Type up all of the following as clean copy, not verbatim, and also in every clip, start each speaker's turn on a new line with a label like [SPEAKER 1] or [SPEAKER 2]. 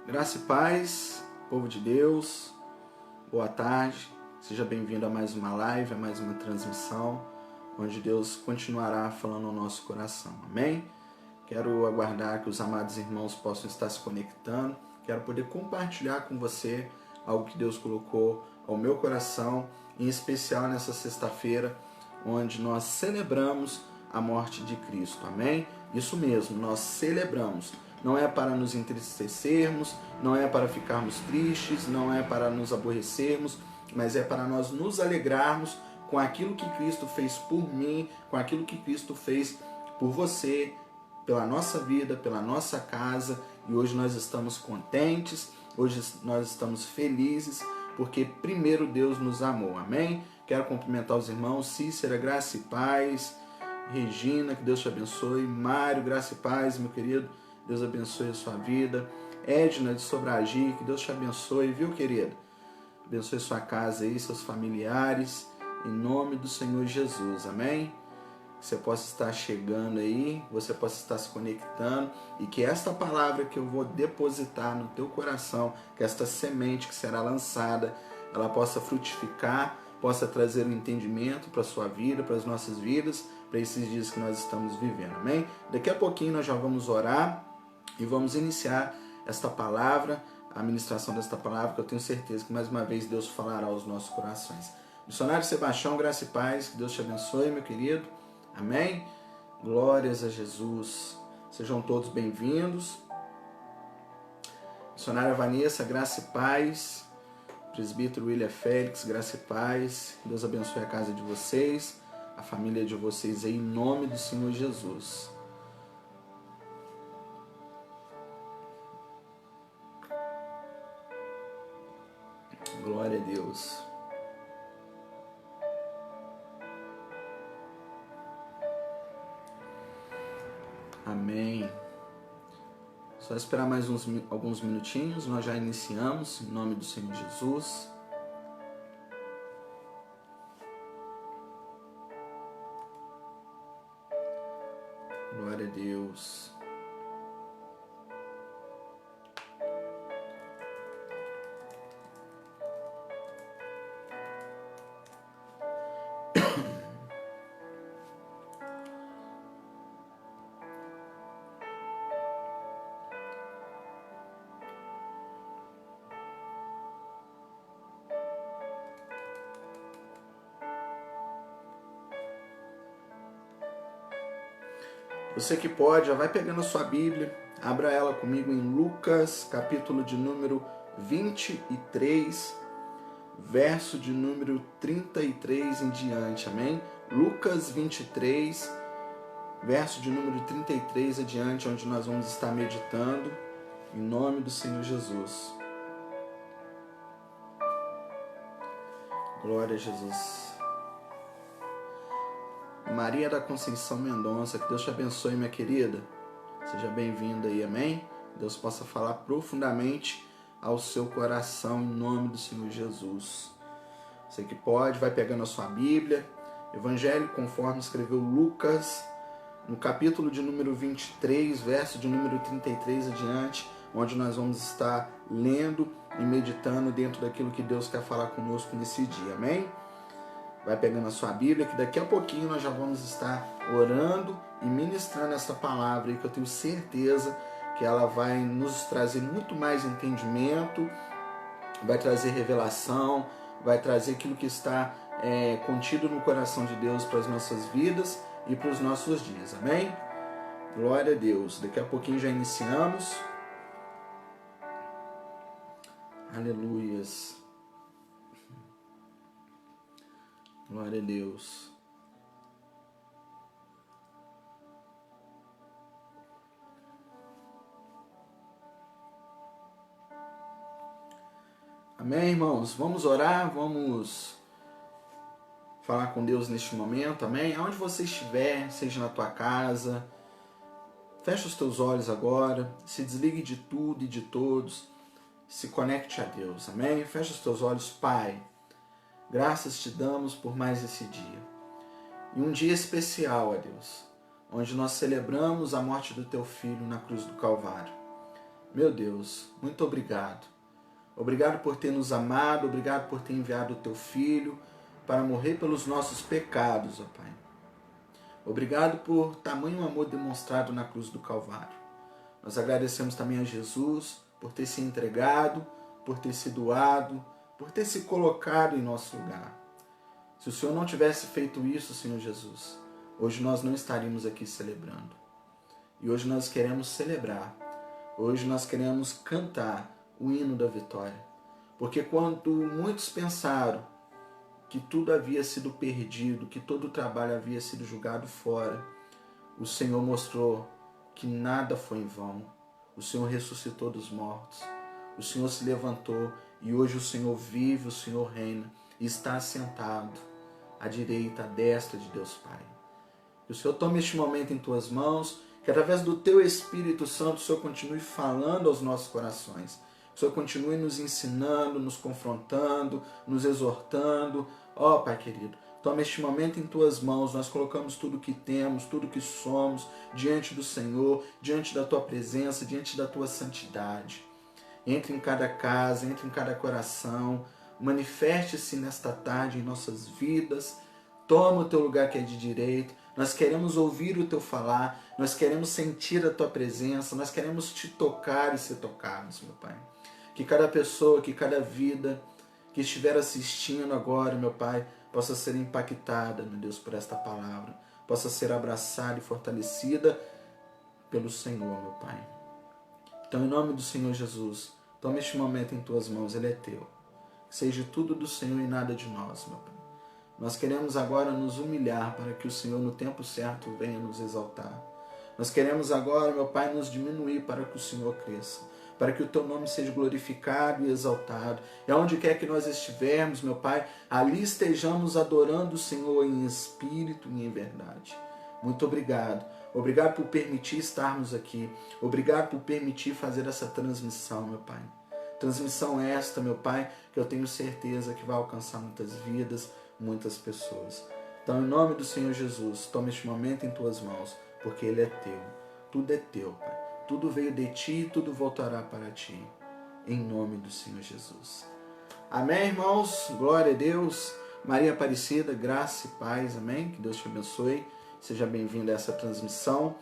[SPEAKER 1] Graça e paz, povo de Deus, boa tarde, seja bem-vindo a mais uma live, a mais uma transmissão, onde Deus continuará falando ao nosso coração, amém? Quero aguardar que os amados irmãos possam estar se conectando, quero poder compartilhar com você algo que Deus colocou ao meu coração, em especial nessa sexta-feira, onde nós celebramos a morte de Cristo, amém? Isso mesmo, nós celebramos. Não é para nos entristecermos, não é para ficarmos tristes, não é para nos aborrecermos, mas é para nós nos alegrarmos com aquilo que Cristo fez por mim, com aquilo que Cristo fez por você, pela nossa vida, pela nossa casa. E hoje nós estamos contentes, hoje nós estamos felizes, porque primeiro Deus nos amou, amém? Quero cumprimentar os irmãos Cícera, graça e paz, Regina, que Deus te abençoe, Mário, graça e paz, meu querido, Deus abençoe a sua vida. Edna de Sobragi, que Deus te abençoe, viu, querida? Abençoe sua casa aí, seus familiares, em nome do Senhor Jesus, amém? Que você possa estar chegando aí, você possa estar se conectando e que esta palavra que eu vou depositar no teu coração, que esta semente que será lançada, ela possa frutificar, possa trazer um entendimento para a sua vida, para as nossas vidas, para esses dias que nós estamos vivendo, amém? Daqui a pouquinho nós já vamos orar e vamos iniciar esta palavra, a ministração desta palavra, que eu tenho certeza que mais uma vez Deus falará aos nossos corações. Missionário Sebastião, graça e paz, que Deus te abençoe, meu querido, amém? Glórias a Jesus, sejam todos bem-vindos. Missionária Vanessa, graça e paz. Presbítero William Félix, graça e paz, que Deus abençoe a casa de vocês, a família de vocês aí, em nome do Senhor Jesus. Glória a Deus. Amém. Só esperar mais alguns minutinhos, nós já iniciamos, em nome do Senhor Jesus. Glória a Deus. Você que pode, já vai pegando a sua Bíblia, abra ela comigo em Lucas, capítulo de número 23, verso de número 33 em diante, amém? Lucas 23, verso de número 33 adiante, onde nós vamos estar meditando, em nome do Senhor Jesus. Glória a Jesus. Maria da Conceição Mendonça, que Deus te abençoe, minha querida. Seja bem-vinda aí, amém? Deus possa falar profundamente ao seu coração, em nome do Senhor Jesus. Você que pode, vai pegando a sua Bíblia, Evangelho conforme escreveu Lucas, no capítulo de número 23, verso de número 33 adiante, onde nós vamos estar lendo e meditando dentro daquilo que Deus quer falar conosco nesse dia, amém? Vai pegando a sua Bíblia, que daqui a pouquinho nós já vamos estar orando e ministrando essa palavra aí, que eu tenho certeza que ela vai nos trazer muito mais entendimento, vai trazer revelação, vai trazer aquilo que está contido no coração de Deus para as nossas vidas e para os nossos dias, amém? Glória a Deus. Daqui a pouquinho já iniciamos. Aleluias. Glória a Deus. Amém, irmãos? Vamos orar, vamos falar com Deus neste momento, amém? Aonde você estiver, seja na tua casa, fecha os teus olhos agora, se desligue de tudo e de todos, se conecte a Deus, amém? Fecha os teus olhos, Pai. Graças te damos por mais esse dia. E um dia especial, ó Deus, onde nós celebramos a morte do Teu Filho na cruz do Calvário. Meu Deus, muito obrigado. Obrigado por ter nos amado, obrigado por ter enviado o teu Filho para morrer pelos nossos pecados, ó Pai. Obrigado por tamanho amor demonstrado na cruz do Calvário. Nós agradecemos também a Jesus por ter se entregado, por ter se doado, por ter se colocado em nosso lugar. Se o Senhor não tivesse feito isso, Senhor Jesus, hoje nós não estaríamos aqui celebrando. E hoje nós queremos celebrar, hoje nós queremos cantar o hino da vitória. Porque quando muitos pensaram que tudo havia sido perdido, que todo o trabalho havia sido jogado fora, o Senhor mostrou que nada foi em vão. O Senhor ressuscitou dos mortos, o Senhor se levantou e hoje o Senhor vive, o Senhor reina e está assentado à direita, à destra de Deus Pai. Que o Senhor tome este momento em tuas mãos, que através do teu Espírito Santo o Senhor continue falando aos nossos corações. O Senhor continue nos ensinando, nos confrontando, nos exortando. Ó Pai querido, toma este momento em tuas mãos, nós colocamos tudo que temos, tudo que somos diante do Senhor, diante da tua presença, diante da tua santidade. Entre em cada casa, entre em cada coração, manifeste-se nesta tarde em nossas vidas, toma o teu lugar que é de direito. Nós queremos ouvir o teu falar, nós queremos sentir a tua presença, nós queremos te tocar e ser tocados, meu Pai. Que cada pessoa, que cada vida que estiver assistindo agora, meu Pai, possa ser impactada, meu Deus, por esta palavra, possa ser abraçada e fortalecida pelo Senhor, meu Pai. Então, em nome do Senhor Jesus, toma este momento em tuas mãos, ele é teu. Que seja tudo do Senhor e nada de nós, meu Pai. Nós queremos agora nos humilhar para que o Senhor no tempo certo venha nos exaltar. Nós queremos agora, meu Pai, nos diminuir para que o Senhor cresça, para que o teu nome seja glorificado e exaltado. E aonde quer que nós estivermos, meu Pai, ali estejamos adorando o Senhor em espírito e em verdade. Muito obrigado. Obrigado por permitir estarmos aqui. Obrigado por permitir fazer essa transmissão, meu Pai. Transmissão esta, meu Pai, que eu tenho certeza que vai alcançar muitas vidas, muitas pessoas. Então, em nome do Senhor Jesus, toma este momento em tuas mãos, porque Ele é teu. Tudo é teu, Pai. Tudo veio de ti e tudo voltará para ti. Em nome do Senhor Jesus. Amém, irmãos? Glória a Deus. Maria Aparecida, graça e paz. Amém? Que Deus te abençoe. Seja bem-vindo a essa transmissão.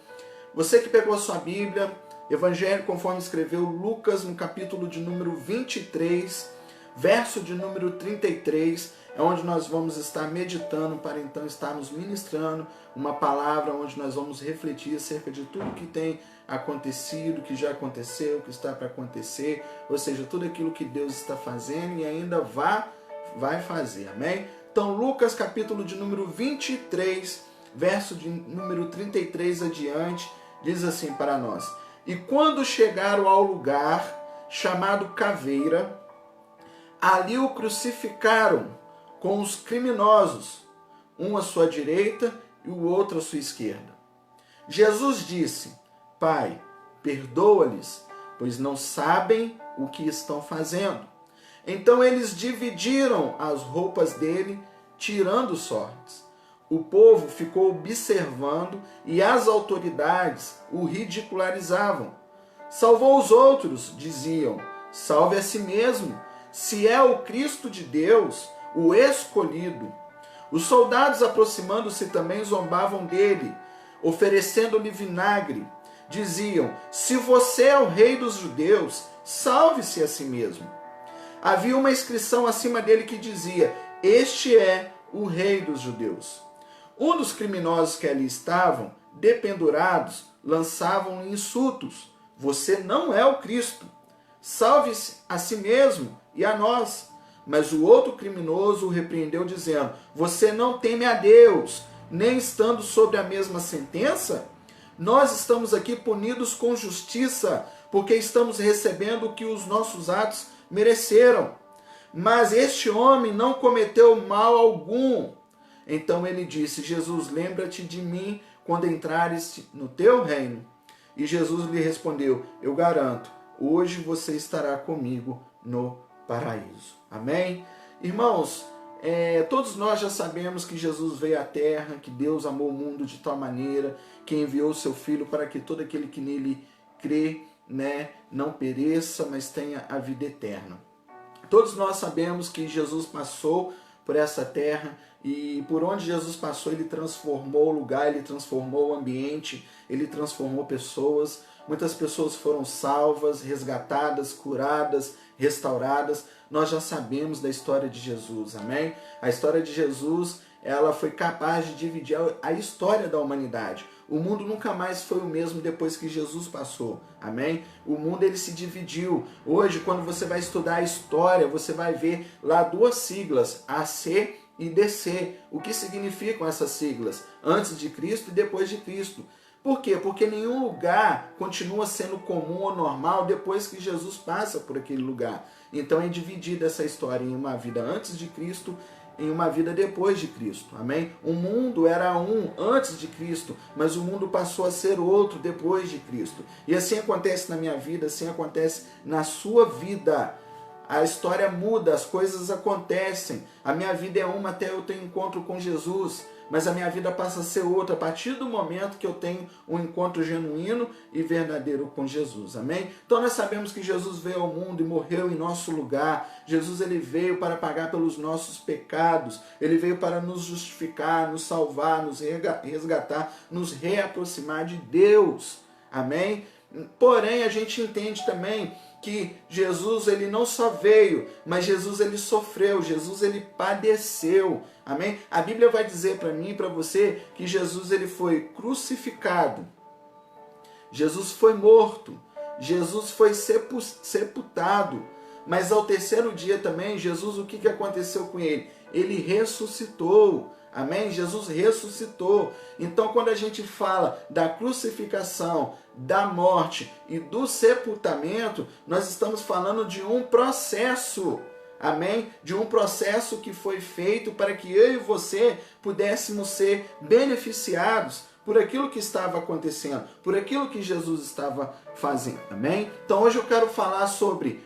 [SPEAKER 1] Você que pegou a sua Bíblia, Evangelho conforme escreveu Lucas, no capítulo de número 23, verso de número 33, é onde nós vamos estar meditando para então estarmos ministrando uma palavra onde nós vamos refletir acerca de tudo que tem acontecido, que já aconteceu, que está para acontecer, ou seja, tudo aquilo que Deus está fazendo e ainda vai fazer, amém? Então, Lucas, capítulo de número 23, verso de número 33 adiante, diz assim para nós: E quando chegaram ao lugar chamado Caveira, ali o crucificaram com os criminosos, um à sua direita e o outro à sua esquerda. Jesus disse: Pai, perdoa-lhes, pois não sabem o que estão fazendo. Então eles dividiram as roupas dele, tirando sortes. O povo ficou observando e as autoridades o ridicularizavam. Salvou os outros, diziam, salve a si mesmo, se é o Cristo de Deus, o escolhido. Os soldados, aproximando-se também, zombavam dele, oferecendo-lhe vinagre. Diziam, se você é o rei dos judeus, salve-se a si mesmo. Havia uma inscrição acima dele que dizia, este é o rei dos judeus. Um dos criminosos que ali estavam, dependurados, lançavam insultos. Você não é o Cristo. Salve-se a si mesmo e a nós. Mas o outro criminoso o repreendeu, dizendo, você não teme a Deus, nem estando sobre a mesma sentença? Nós estamos aqui punidos com justiça, porque estamos recebendo o que os nossos atos mereceram. Mas este homem não cometeu mal algum. Então ele disse, Jesus, lembra-te de mim quando entrares no teu reino. E Jesus lhe respondeu, eu garanto, hoje você estará comigo no paraíso. Amém? Irmãos, todos nós já sabemos que Jesus veio à terra, que Deus amou o mundo de tal maneira que enviou o seu Filho para que todo aquele que nele crê né, não pereça, mas tenha a vida eterna. Todos nós sabemos que Jesus passou por essa terra e por onde Jesus passou, ele transformou o lugar, ele transformou o ambiente, ele transformou pessoas. Muitas pessoas foram salvas, resgatadas, curadas, restauradas. Nós já sabemos da história de Jesus, amém? A história de Jesus, ela foi capaz de dividir a história da humanidade. O mundo nunca mais foi o mesmo depois que Jesus passou, amém? O mundo ele se dividiu. Hoje, quando você vai estudar a história, você vai ver lá duas siglas, AC e DC. O que significam essas siglas? Antes de Cristo e depois de Cristo. Por quê? Porque nenhum lugar continua sendo comum ou normal depois que Jesus passa por aquele lugar. Então é dividida essa história em uma vida antes de Cristo, em uma vida depois de Cristo, amém? O mundo era um antes de Cristo, mas o mundo passou a ser outro depois de Cristo. E assim acontece na minha vida, assim acontece na sua vida. A história muda, as coisas acontecem. A minha vida é uma até eu ter um encontro com Jesus, mas a minha vida passa a ser outra a partir do momento que eu tenho um encontro genuíno e verdadeiro com Jesus, amém? Então nós sabemos que Jesus veio ao mundo e morreu em nosso lugar. Jesus ele veio para pagar pelos nossos pecados, ele veio para nos justificar, nos salvar, nos resgatar, nos reaproximar de Deus, amém? Porém a gente entende também que Jesus ele não só veio, mas Jesus ele sofreu, Jesus ele padeceu, amém? A Bíblia vai dizer para mim e para você que Jesus ele foi crucificado, Jesus foi morto, Jesus foi sepultado, mas ao terceiro dia também, Jesus, o que aconteceu com ele? Ele ressuscitou. Amém? Jesus ressuscitou. Então, quando a gente fala da crucificação, da morte e do sepultamento, nós estamos falando de um processo. Amém? De um processo que foi feito para que eu e você pudéssemos ser beneficiados por aquilo que estava acontecendo, por aquilo que Jesus estava fazendo. Amém? Então, hoje eu quero falar sobre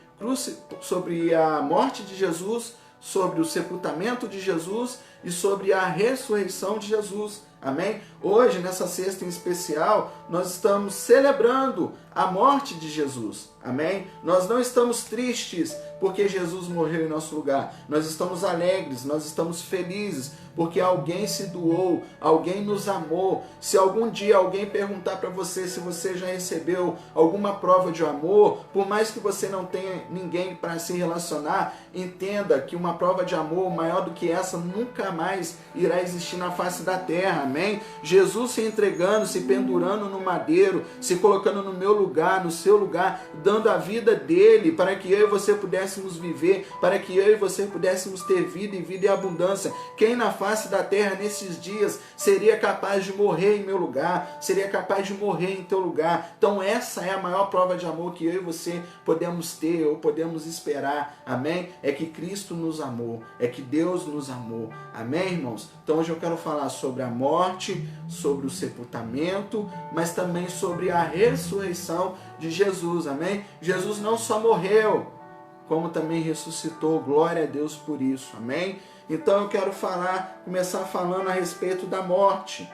[SPEAKER 1] a morte de Jesus, sobre o sepultamento de Jesus e sobre a ressurreição de Jesus. Amém? Hoje, nessa sexta em especial, nós estamos celebrando a morte de Jesus. Amém? Nós não estamos tristes porque Jesus morreu em nosso lugar. Nós estamos alegres, nós estamos felizes porque alguém se doou, alguém nos amou. Se algum dia alguém perguntar para você se você já recebeu alguma prova de amor, por mais que você não tenha ninguém para se relacionar, entenda que uma prova de amor maior do que essa nunca mais irá existir na face da terra. Amém? Jesus se entregando, se pendurando no madeiro, se colocando no meu lugar, no seu lugar, dando a vida dele para que eu e você pudéssemos viver, para que eu e você pudéssemos ter vida e vida em abundância. Quem na face da terra nesses dias seria capaz de morrer em meu lugar, seria capaz de morrer em teu lugar? Então essa é a maior prova de amor que eu e você podemos ter ou podemos esperar. Amém? É que Cristo nos amou, é que Deus nos amou. Amém, irmãos? Então hoje eu quero falar sobre a morte, sobre o sepultamento, mas também sobre a ressurreição de Jesus. Amém? Jesus não só morreu, como também ressuscitou. Glória a Deus por isso. Amém? Então eu quero começar falando a respeito da morte.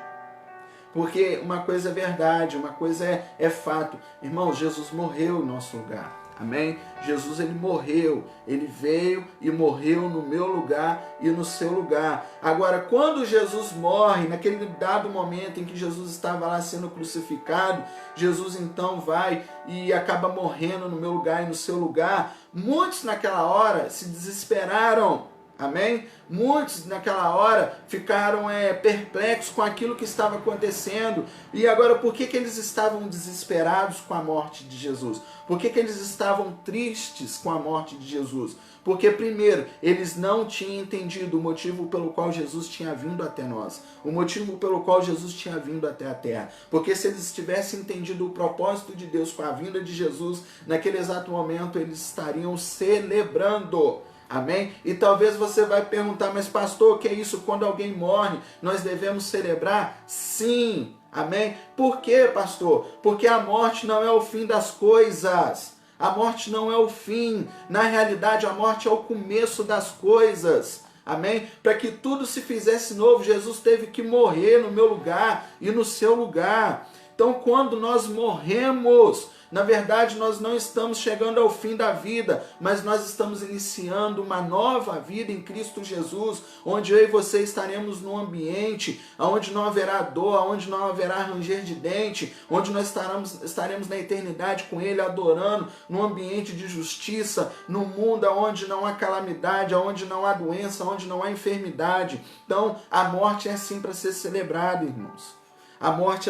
[SPEAKER 1] Porque uma coisa é verdade, uma coisa é fato. Irmãos, Jesus morreu em nosso lugar. Amém? Jesus ele morreu, ele veio e morreu no meu lugar e no seu lugar. Agora, quando Jesus morre, naquele dado momento em que Jesus estava lá sendo crucificado, Jesus então vai e acaba morrendo no meu lugar e no seu lugar. Muitos naquela hora se desesperaram. Amém? Muitos naquela hora ficaram perplexos com aquilo que estava acontecendo. E agora, por que eles estavam desesperados com a morte de Jesus? Por que eles estavam tristes com a morte de Jesus? Porque, primeiro, eles não tinham entendido o motivo pelo qual Jesus tinha vindo até nós. O motivo pelo qual Jesus tinha vindo até a terra. Porque se eles tivessem entendido o propósito de Deus com a vinda de Jesus, naquele exato momento eles estariam celebrando. Amém? E talvez você vai perguntar, mas pastor, o que é isso? Quando alguém morre, nós devemos celebrar? Sim. Amém? Por quê, pastor? Porque a morte não é o fim das coisas. A morte não é o fim. Na realidade, a morte é o começo das coisas. Amém? Para que tudo se fizesse novo, Jesus teve que morrer no meu lugar e no seu lugar. Então, quando nós morremos, Na verdade, nós não estamos chegando ao fim da vida, mas nós estamos iniciando uma nova vida em Cristo Jesus, onde eu e você estaremos num ambiente onde não haverá dor, onde não haverá ranger de dente, onde nós estaremos na eternidade com Ele adorando, num ambiente de justiça, num mundo onde não há calamidade, onde não há doença, onde não há enfermidade. Então, a morte é sim para ser celebrada, irmãos. A morte,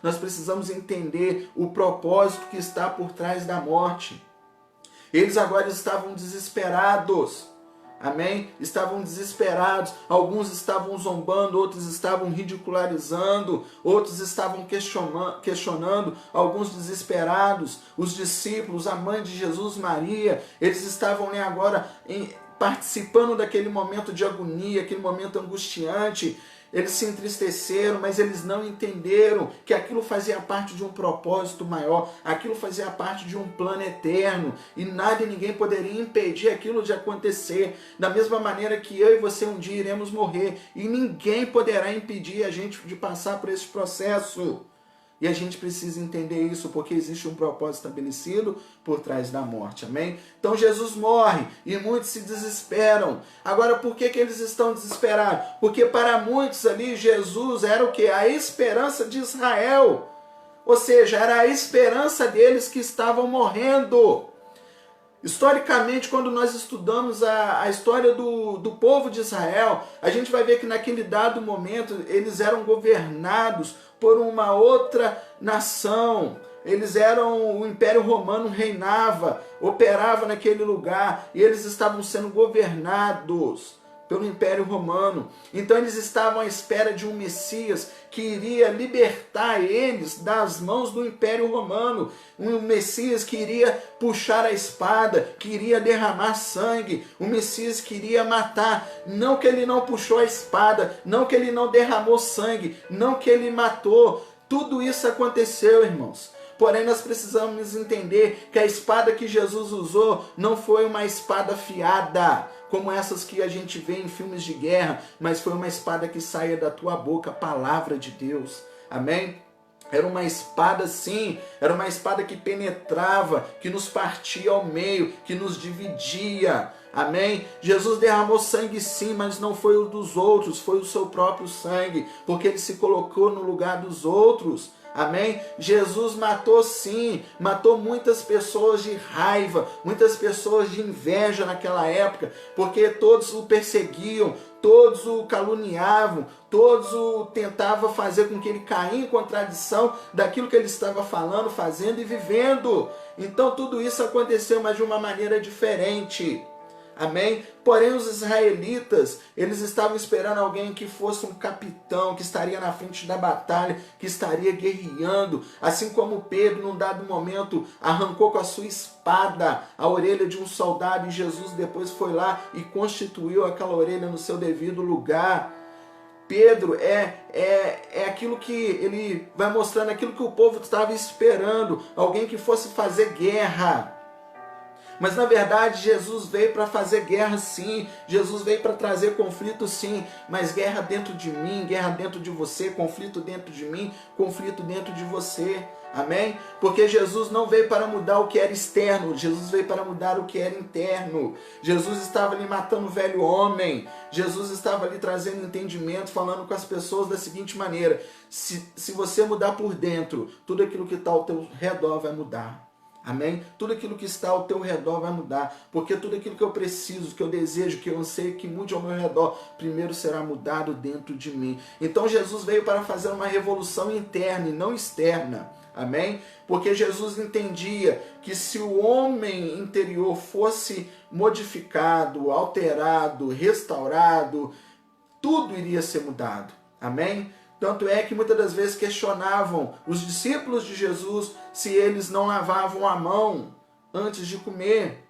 [SPEAKER 1] nós precisamos entender o propósito que está por trás da morte. Eles agora estavam desesperados. Amém? Estavam desesperados. Alguns estavam zombando, outros estavam ridicularizando, outros estavam questionando, alguns desesperados. Os discípulos, a mãe de Jesus, Maria, eles estavam agora participando daquele momento de agonia, aquele momento angustiante. Eles se entristeceram, mas eles não entenderam que aquilo fazia parte de um propósito maior, aquilo fazia parte de um plano eterno, e nada e ninguém poderia impedir aquilo de acontecer. Da mesma maneira que eu e você um dia iremos morrer, e ninguém poderá impedir a gente de passar por esse processo. E a gente precisa entender isso, porque existe um propósito estabelecido por trás da morte, amém? Então Jesus morre e muitos se desesperam. Agora, por que eles estão desesperados? Porque para muitos ali, Jesus era o quê? A esperança de Israel. Ou seja, era a esperança deles que estavam morrendo. Historicamente, quando nós estudamos a história do povo de Israel, a gente vai ver que naquele dado momento eles eram governados por uma outra nação. O Império Romano reinava, operava naquele lugar, e eles estavam sendo governados pelo Império Romano. Então eles estavam à espera de um Messias que iria libertar eles das mãos do Império Romano. Um Messias que iria puxar a espada, que iria derramar sangue. Um Messias que iria matar. Não que ele não puxou a espada, não que ele não derramou sangue, não que ele matou. Tudo isso aconteceu, irmãos. Porém, nós precisamos entender que a espada que Jesus usou não foi uma espada afiada, como essas que a gente vê em filmes de guerra, mas foi uma espada que saía da tua boca, a palavra de Deus. Amém? Era uma espada sim, era uma espada que penetrava, que nos partia ao meio, que nos dividia. Amém? Jesus derramou sangue sim, mas não foi o dos outros, foi o seu próprio sangue, porque ele se colocou no lugar dos outros. Amém? Jesus matou sim, matou muitas pessoas de raiva, muitas pessoas de inveja naquela época, porque todos o perseguiam, todos o caluniavam, todos o tentavam fazer com que ele caia em contradição daquilo que ele estava falando, fazendo e vivendo. Então tudo isso aconteceu, mas de uma maneira diferente. Amém? Porém, os israelitas, eles estavam esperando alguém que fosse um capitão, que estaria na frente da batalha, que estaria guerreando. Assim como Pedro, num dado momento, arrancou com a sua espada a orelha de um soldado, e Jesus depois foi lá e constituiu aquela orelha no seu devido lugar. Pedro é aquilo que ele vai mostrando, aquilo que o povo estava esperando, alguém que fosse fazer guerra. Mas na verdade Jesus veio para fazer guerra sim, Jesus veio para trazer conflito sim, mas guerra dentro de mim, guerra dentro de você, conflito dentro de mim, conflito dentro de você. Amém? Porque Jesus não veio para mudar o que era externo, Jesus veio para mudar o que era interno. Jesus estava ali matando o velho homem, Jesus estava ali trazendo entendimento, falando com as pessoas da seguinte maneira: se você mudar por dentro, tudo aquilo que está ao teu redor vai mudar. Amém? Tudo aquilo que está ao teu redor vai mudar, porque tudo aquilo que eu preciso, que eu desejo, que eu anseio que mude ao meu redor, primeiro será mudado dentro de mim. Então Jesus veio para fazer uma revolução interna e não externa. Amém? Porque Jesus entendia que se o homem interior fosse modificado, alterado, restaurado, tudo iria ser mudado. Amém? Tanto é que muitas das vezes questionavam os discípulos de Jesus se eles não lavavam a mão antes de comer.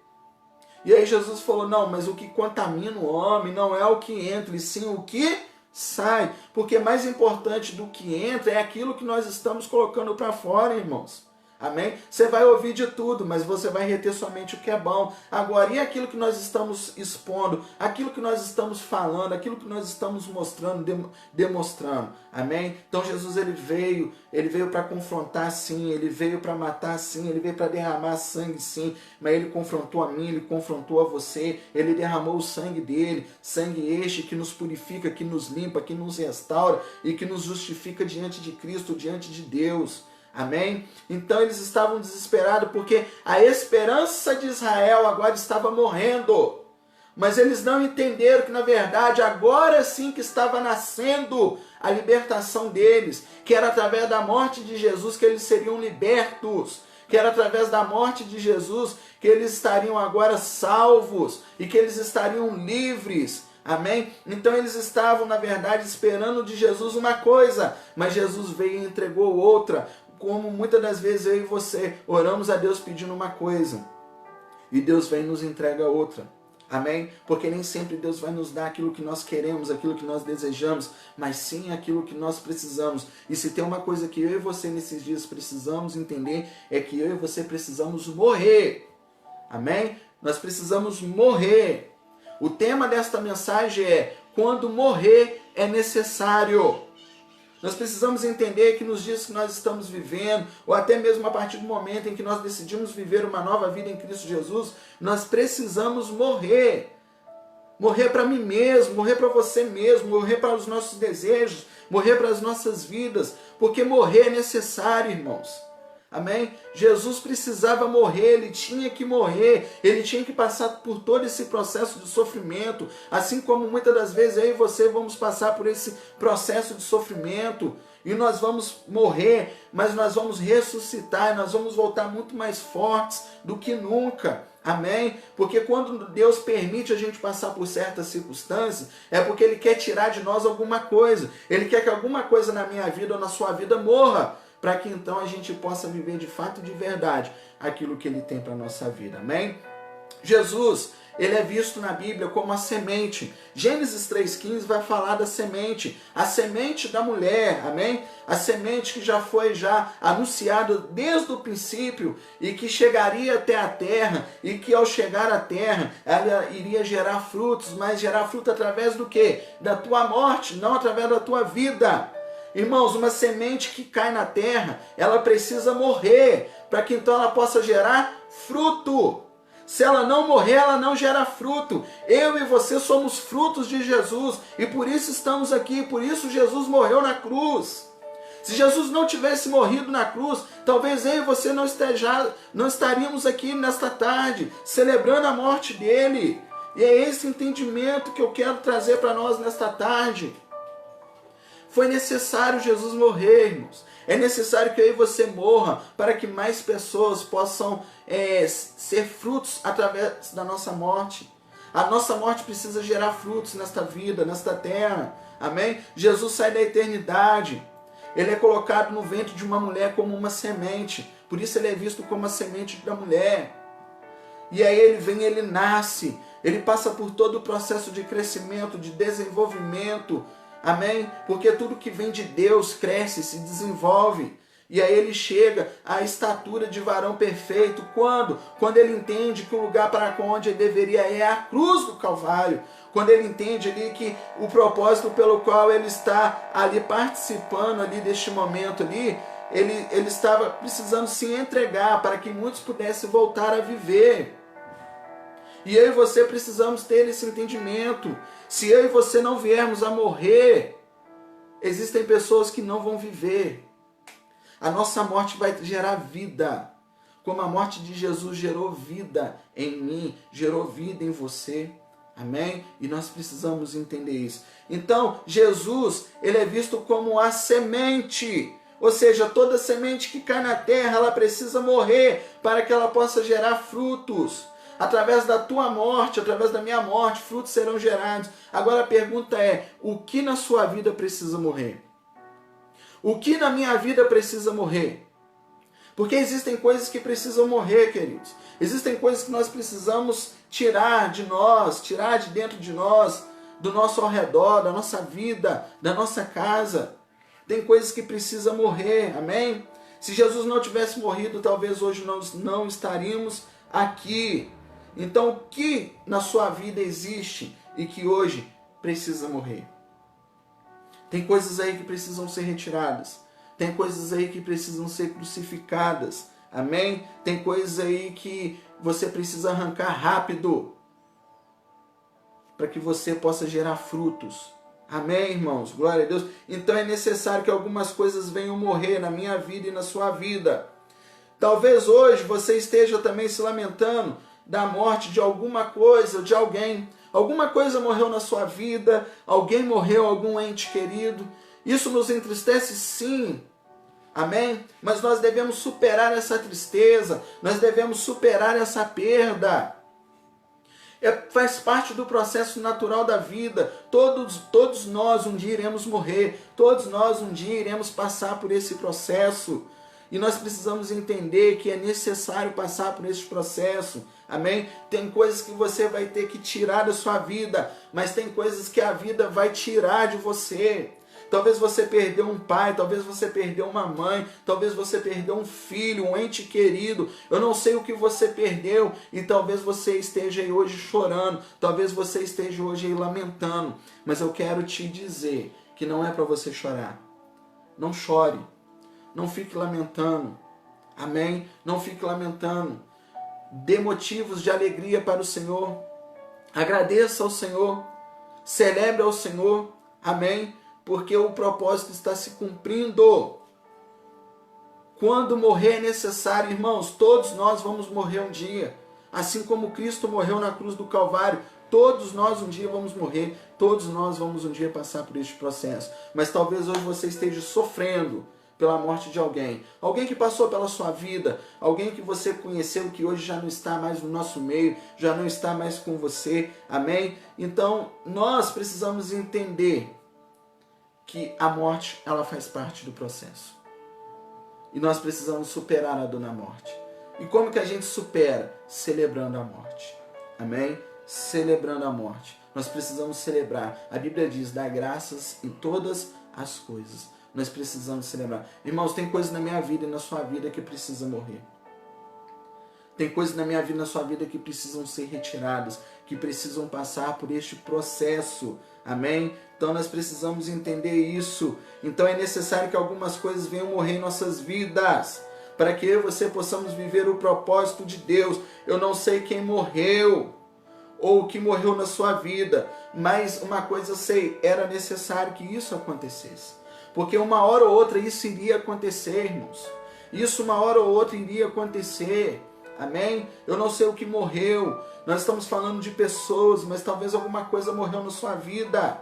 [SPEAKER 1] E aí Jesus falou: não, mas o que contamina o homem não é o que entra, e sim o que sai. Porque mais importante do que entra é aquilo que nós estamos colocando para fora, irmãos. Amém? Você vai ouvir de tudo, mas você vai reter somente o que é bom. Agora, e aquilo que nós estamos expondo, aquilo que nós estamos falando, aquilo que nós estamos mostrando, demonstrando? Amém? Então Jesus ele veio para confrontar sim, ele veio para matar sim, ele veio para derramar sangue sim, mas ele confrontou a mim, ele confrontou a você, ele derramou o sangue dele, sangue este que nos purifica, que nos limpa, que nos restaura e que nos justifica diante de Cristo, diante de Deus. Amém? Então eles estavam desesperados porque a esperança de Israel agora estava morrendo. Mas eles não entenderam que na verdade agora sim que estava nascendo a libertação deles, que era através da morte de Jesus que eles seriam libertos, que era através da morte de Jesus que eles estariam agora salvos e que eles estariam livres. Amém? Então eles estavam na verdade esperando de Jesus uma coisa, mas Jesus veio e entregou outra. Como muitas das vezes eu e você oramos a Deus pedindo uma coisa e Deus vem e nos entrega outra. Amém? Porque nem sempre Deus vai nos dar aquilo que nós queremos, aquilo que nós desejamos, mas sim aquilo que nós precisamos. E se tem uma coisa que eu e você nesses dias precisamos entender, é que eu e você precisamos morrer. Amém? Nós precisamos morrer. O tema desta mensagem é: quando morrer é necessário. Nós precisamos entender que nos dias que nós estamos vivendo, ou até mesmo a partir do momento em que nós decidimos viver uma nova vida em Cristo Jesus, nós precisamos morrer. Morrer para mim mesmo, morrer para você mesmo, morrer para os nossos desejos, morrer para as nossas vidas, porque morrer é necessário, irmãos. Amém? Jesus precisava morrer, ele tinha que morrer, ele tinha que passar por todo esse processo de sofrimento, assim como muitas das vezes eu e você vamos passar por esse processo de sofrimento, e nós vamos morrer, mas nós vamos ressuscitar, nós vamos voltar muito mais fortes do que nunca. Amém? Porque quando Deus permite a gente passar por certas circunstâncias, é porque Ele quer tirar de nós alguma coisa, Ele quer que alguma coisa na minha vida ou na sua vida morra, para que então a gente possa viver de fato e de verdade aquilo que Ele tem para a nossa vida. Amém? Jesus, ele é visto na Bíblia como a semente. Gênesis 3,15 vai falar da semente, a semente da mulher, amém? A semente que já foi anunciada desde o princípio e que chegaria até a terra e que ao chegar à terra ela iria gerar frutos, mas gerar fruto através do quê? Da tua morte, não através da tua vida. Irmãos, uma semente que cai na terra, ela precisa morrer, para que então ela possa gerar fruto. Se ela não morrer, ela não gera fruto. Eu e você somos frutos de Jesus, e por isso estamos aqui, por isso Jesus morreu na cruz. Se Jesus não tivesse morrido na cruz, talvez eu e você não estaríamos aqui nesta tarde, celebrando a morte dele. E é esse entendimento que eu quero trazer para nós nesta tarde. Foi necessário Jesus morrer, irmãos. É necessário que eu e você morra para que mais pessoas possam ser frutos através da nossa morte. A nossa morte precisa gerar frutos nesta vida, nesta terra. Amém? Jesus sai da eternidade. Ele é colocado no ventre de uma mulher como uma semente. Por isso ele é visto como a semente da mulher. E aí ele vem, ele nasce. Ele passa por todo o processo de crescimento, de desenvolvimento. Amém? Porque tudo que vem de Deus cresce, se desenvolve. E aí ele chega à estatura de varão perfeito. Quando? Quando ele entende que o lugar para onde ele deveria ir é a cruz do Calvário. Quando ele entende ali que o propósito pelo qual ele está ali participando ali deste momento ali, ele estava precisando se entregar para que muitos pudessem voltar a viver. E eu e você precisamos ter esse entendimento. Se eu e você não viermos a morrer, existem pessoas que não vão viver. A nossa morte vai gerar vida. Como a morte de Jesus gerou vida em mim, gerou vida em você. Amém? E nós precisamos entender isso. Então, Jesus, ele é visto como a semente. Ou seja, toda semente que cai na terra, ela precisa morrer para que ela possa gerar frutos. Através da tua morte, através da minha morte, frutos serão gerados. Agora a pergunta é, o que na sua vida precisa morrer? O que na minha vida precisa morrer? Porque existem coisas que precisam morrer, queridos. Existem coisas que nós precisamos tirar de nós, tirar de dentro de nós, do nosso ao redor, da nossa vida, da nossa casa. Tem coisas que precisam morrer, amém? Se Jesus não tivesse morrido, talvez hoje nós não estaríamos aqui. Então, o que na sua vida existe e que hoje precisa morrer? Tem coisas aí que precisam ser retiradas. Tem coisas aí que precisam ser crucificadas. Amém? Tem coisas aí que você precisa arrancar rápido para que você possa gerar frutos. Amém, irmãos? Glória a Deus. Então é necessário que algumas coisas venham morrer na minha vida e na sua vida. Talvez hoje você esteja também se lamentando da morte de alguma coisa, de alguém. Alguma coisa morreu na sua vida, alguém morreu, algum ente querido. Isso nos entristece, sim. Amém? Mas nós devemos superar essa tristeza, nós devemos superar essa perda. Faz parte do processo natural da vida. Todos nós um dia iremos morrer, todos nós um dia iremos passar por esse processo. E nós precisamos entender que é necessário passar por esse processo. Amém? Tem coisas que você vai ter que tirar da sua vida, mas tem coisas que a vida vai tirar de você. Talvez você perdeu um pai, talvez você perdeu uma mãe, talvez você perdeu um filho, um ente querido. Eu não sei o que você perdeu e talvez você esteja aí hoje chorando, talvez você esteja hoje aí lamentando. Mas eu quero te dizer que não é para você chorar. Não chore, não fique lamentando. Amém? Não fique lamentando. Dê motivos de alegria para o Senhor. Agradeça ao Senhor. Celebre ao Senhor. Amém? Porque o propósito está se cumprindo. Quando morrer é necessário, irmãos, todos nós vamos morrer um dia. Assim como Cristo morreu na cruz do Calvário, todos nós um dia vamos morrer, todos nós vamos um dia passar por este processo. Mas talvez hoje você esteja sofrendo pela morte de alguém. Alguém que passou pela sua vida, alguém que você conheceu que hoje já não está mais no nosso meio, já não está mais com você. Amém? Então, nós precisamos entender que a morte, ela faz parte do processo. E nós precisamos superar a dor na morte. E como que a gente supera? Celebrando a morte. Amém? Celebrando a morte. Nós precisamos celebrar. A Bíblia diz, dá graças em todas as coisas. Nós precisamos celebrar. Irmãos, tem coisas na minha vida e na sua vida que precisam morrer. Tem coisas na minha vida e na sua vida que precisam ser retiradas, que precisam passar por este processo. Amém? Então nós precisamos entender isso. Então é necessário que algumas coisas venham morrer em nossas vidas, para que eu e você possamos viver o propósito de Deus. Eu não sei quem morreu, ou o que morreu na sua vida, mas uma coisa eu sei, era necessário que isso acontecesse. Porque uma hora ou outra isso iria acontecer, irmãos. Isso uma hora ou outra iria acontecer. Amém? Eu não sei o que morreu. Nós estamos falando de pessoas, mas talvez alguma coisa morreu na sua vida.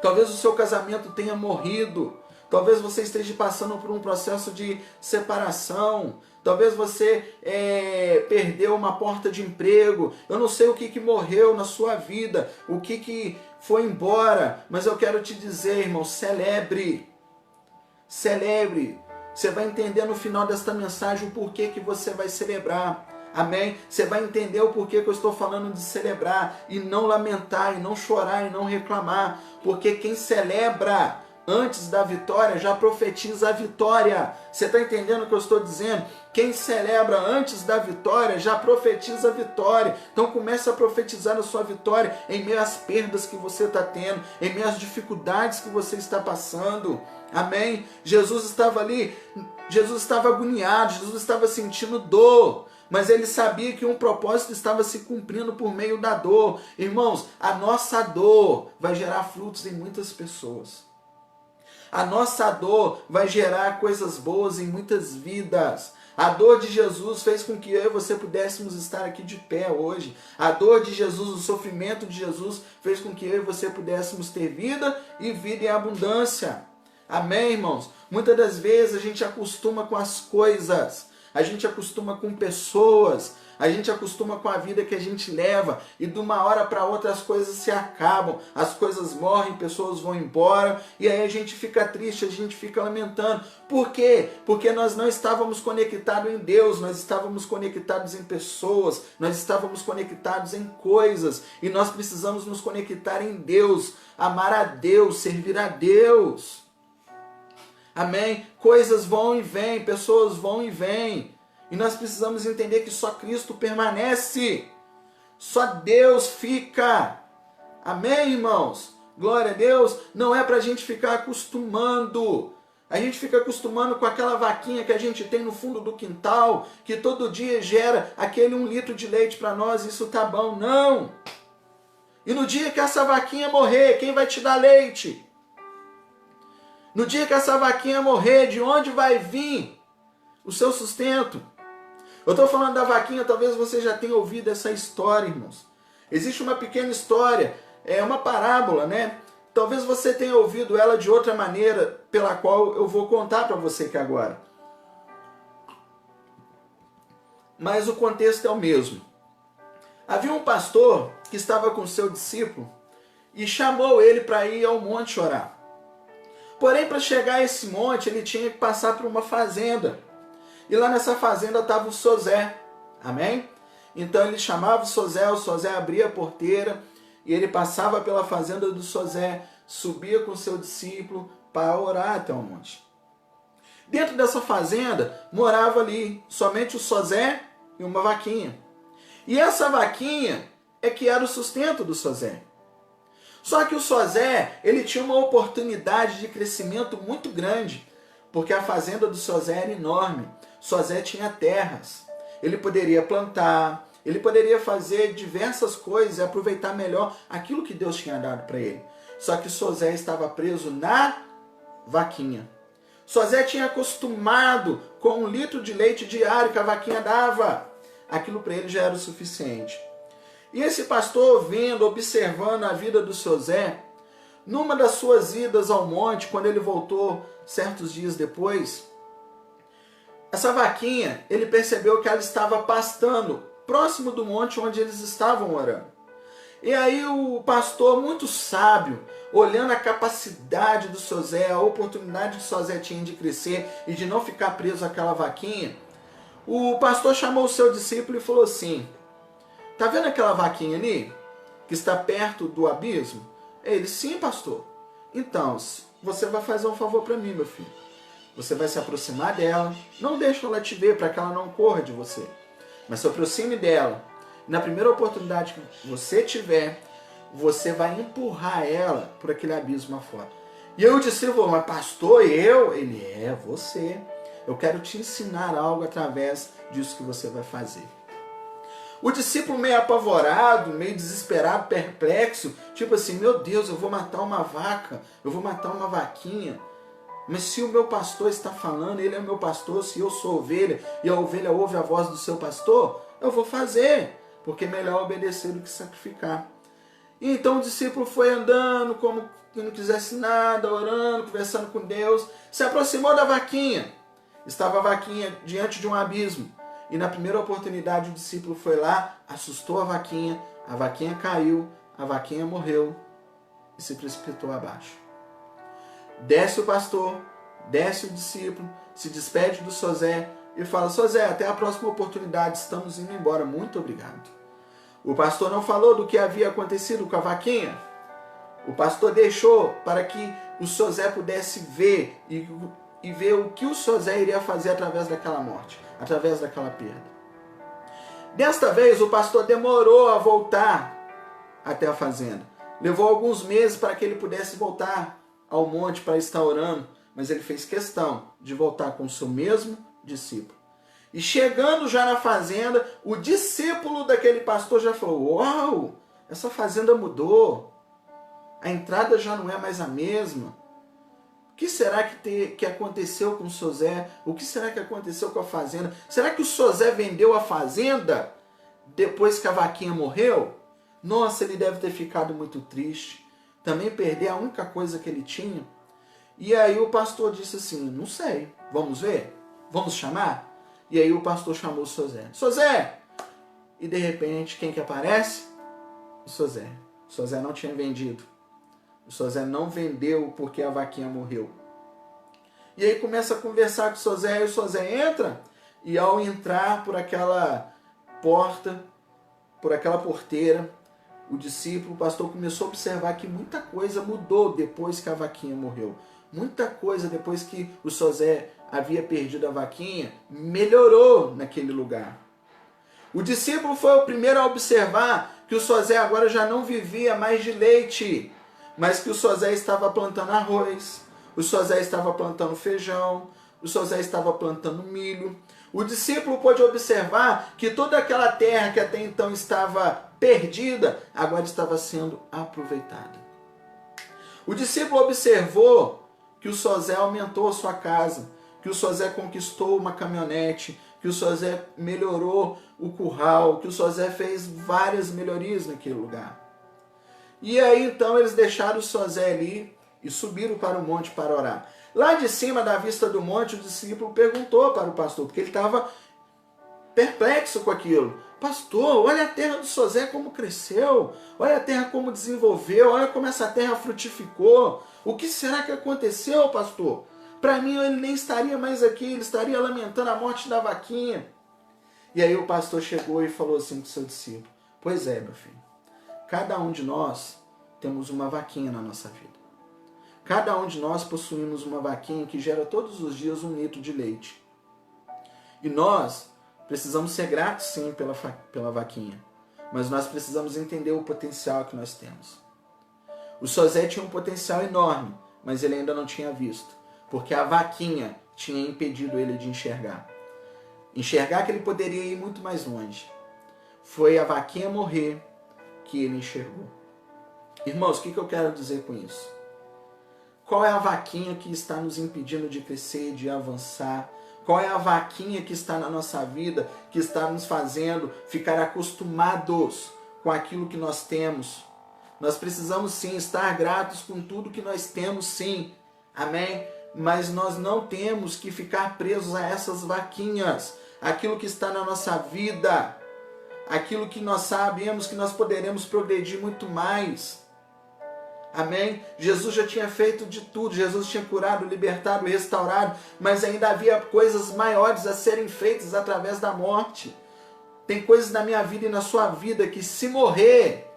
[SPEAKER 1] Talvez o seu casamento tenha morrido. Talvez você esteja passando por um processo de separação. Talvez você perdeu uma porta de emprego. Eu não sei o que morreu na sua vida, o que foi embora. Mas eu quero te dizer, irmão, celebre. Celebre. Você vai entender no final desta mensagem o porquê que você vai celebrar. Amém? Você vai entender o porquê que eu estou falando de celebrar e não lamentar, e não chorar, e não reclamar. Porque quem celebra antes da vitória já profetiza a vitória. Você está entendendo o que eu estou dizendo? Quem celebra antes da vitória já profetiza a vitória. Então começa a profetizar a sua vitória em meio às perdas que você está tendo, em meio às dificuldades que você está passando. Amém? Jesus estava ali, Jesus estava agoniado, Jesus estava sentindo dor. Mas ele sabia que um propósito estava se cumprindo por meio da dor. Irmãos, a nossa dor vai gerar frutos em muitas pessoas. A nossa dor vai gerar coisas boas em muitas vidas. A dor de Jesus fez com que eu e você pudéssemos estar aqui de pé hoje. A dor de Jesus, o sofrimento de Jesus fez com que eu e você pudéssemos ter vida e vida em abundância. Amém, irmãos? Muitas das vezes a gente acostuma com as coisas. A gente acostuma com pessoas, a gente acostuma com a vida que a gente leva e de uma hora para outra as coisas se acabam, as coisas morrem, pessoas vão embora e aí a gente fica triste, a gente fica lamentando. Por quê? Porque nós não estávamos conectados em Deus, nós estávamos conectados em pessoas, nós estávamos conectados em coisas e nós precisamos nos conectar em Deus, amar a Deus, servir a Deus. Amém? Coisas vão e vêm, pessoas vão e vêm. E nós precisamos entender que só Cristo permanece. Só Deus fica. Amém, irmãos? Glória a Deus. Não é para a gente ficar acostumando. A gente fica acostumando com aquela vaquinha que a gente tem no fundo do quintal, que todo dia gera aquele 1 litro de leite para nós, isso tá bom. Não! E no dia que essa vaquinha morrer, quem vai te dar leite? No dia que essa vaquinha morrer, de onde vai vir o seu sustento? Eu estou falando da vaquinha, talvez você já tenha ouvido essa história, irmãos. Existe uma pequena história, é uma parábola, né? Talvez você tenha ouvido ela de outra maneira, pela qual eu vou contar para você aqui agora. Mas o contexto é o mesmo. Havia um pastor que estava com seu discípulo e chamou ele para ir ao monte orar. Porém, para chegar a esse monte, ele tinha que passar por uma fazenda. E lá nessa fazenda estava o Sozé. Amém? Então ele chamava o Sozé abria a porteira e ele passava pela fazenda do Sozé, subia com seu discípulo para orar até o monte. Dentro dessa fazenda morava ali somente o Sozé e uma vaquinha. E essa vaquinha é que era o sustento do Sozé. Só que o Sozé, ele tinha uma oportunidade de crescimento muito grande, porque a fazenda do Sozé era enorme. Sozé tinha terras. Ele poderia plantar, ele poderia fazer diversas coisas e aproveitar melhor aquilo que Deus tinha dado para ele. Só que Sozé estava preso na vaquinha. Sozé tinha acostumado com 1 litro de leite diário que a vaquinha dava. Aquilo para ele já era o suficiente. E esse pastor, vendo, observando a vida do Sozé, numa das suas idas ao monte, quando ele voltou certos dias depois, essa vaquinha, ele percebeu que ela estava pastando próximo do monte onde eles estavam orando. E aí o pastor, muito sábio, olhando a capacidade do Sozé, a oportunidade que o Sozé tinha de crescer e de não ficar preso àquela vaquinha, o pastor chamou o seu discípulo e falou assim: tá vendo aquela vaquinha ali, que está perto do abismo? Ele: sim, pastor. Então, você vai fazer um favor para mim, meu filho. Você vai se aproximar dela, não deixe ela te ver para que ela não corra de você, mas se aproxime dela. Na primeira oportunidade que você tiver, você vai empurrar ela por aquele abismo afora. E eu disse: mas pastor, eu? Ele: é, você. Eu quero te ensinar algo através disso que você vai fazer. O discípulo meio apavorado, meio desesperado, perplexo, tipo assim: meu Deus, eu vou matar uma vaca, eu vou matar uma vaquinha. Mas se o meu pastor está falando, ele é o meu pastor, se eu sou ovelha e a ovelha ouve a voz do seu pastor, eu vou fazer, porque é melhor obedecer do que sacrificar. E então o discípulo foi andando como que não quisesse nada, orando, conversando com Deus, se aproximou da vaquinha. Estava a vaquinha diante de um abismo. E na primeira oportunidade o discípulo foi lá, assustou a vaquinha caiu, a vaquinha morreu e se precipitou abaixo. Desce o pastor, desce o discípulo, se despede do Sozé e fala: Sozé, até a próxima oportunidade, estamos indo embora, muito obrigado. O pastor não falou do que havia acontecido com a vaquinha. O pastor deixou para que o Sozé pudesse ver e ver o que o Sozé iria fazer através daquela morte, através daquela perda. Desta vez o pastor demorou a voltar até a fazenda. Levou alguns meses para que ele pudesse voltar ao monte para estar orando, mas ele fez questão de voltar com o seu mesmo discípulo. E chegando já na fazenda, o discípulo daquele pastor já falou: uau, essa fazenda mudou, a entrada já não é mais a mesma. O que será que aconteceu com o Sozé? O que será que aconteceu com a fazenda? Será que o Sozé vendeu a fazenda depois que a vaquinha morreu? Nossa, ele deve ter ficado muito triste. Também perder a única coisa que ele tinha. E aí o pastor disse assim: não sei, vamos ver? Vamos chamar? E aí o pastor chamou o Sozé. Sozé! E de repente, quem que aparece? O Sozé. O Sozé não tinha vendido. O Sozé não vendeu porque a vaquinha morreu. E aí começa a conversar com o Sozé, e o Sozé entra, e ao entrar por aquela porta, por aquela porteira, o discípulo, o pastor, começou a observar que muita coisa mudou depois que a vaquinha morreu. muita coisa depois que o Sosé havia perdido a vaquinha, melhorou naquele lugar. O discípulo foi o primeiro a observar que o Sosé agora já não vivia mais de leite, mas que o Sosé estava plantando arroz, o Sosé estava plantando feijão, o Sosé estava plantando milho. O discípulo pôde observar que toda aquela terra que até então estava perdida, agora estava sendo aproveitada. O discípulo observou que o Sosé aumentou a sua casa, que o Sosé conquistou uma caminhonete, que o Sosé melhorou o curral, que o Sosé fez várias melhorias naquele lugar. E aí então eles deixaram o Sosé ali e subiram para o monte para orar. Lá de cima da vista do monte, o discípulo perguntou para o pastor, porque ele estava perplexo com aquilo. Pastor, olha a terra do Sosé como cresceu, olha a terra como desenvolveu, olha como essa terra frutificou. O que será que aconteceu, pastor? Para mim ele nem estaria mais aqui, ele estaria lamentando a morte da vaquinha. E aí o pastor chegou e falou assim com o seu discípulo: pois é, meu filho, cada um de nós temos uma vaquinha na nossa vida. Cada um de nós possuímos uma vaquinha que gera todos os dias 1 litro de leite. E nós precisamos ser gratos sim pela vaquinha, mas nós precisamos entender o potencial que nós temos. O Sosé tinha um potencial enorme, mas ele ainda não tinha visto, porque a vaquinha tinha impedido ele de enxergar. Enxergar que ele poderia ir muito mais longe. Foi a vaquinha morrer que ele enxergou. Irmãos, o que eu quero dizer com isso? Qual é a vaquinha que está nos impedindo de crescer, de avançar? Qual é a vaquinha que está na nossa vida, que está nos fazendo ficar acostumados com aquilo que nós temos? Nós precisamos sim estar gratos com tudo que nós temos, sim. Amém? Mas nós não temos que ficar presos a essas vaquinhas. Aquilo que está na nossa vida, aquilo que nós sabemos que nós poderemos progredir muito mais. Amém? Jesus já tinha feito de tudo, Jesus tinha curado, libertado, restaurado, mas ainda havia coisas maiores a serem feitas através da morte. Tem coisas na minha vida e na sua vida que, se morrer,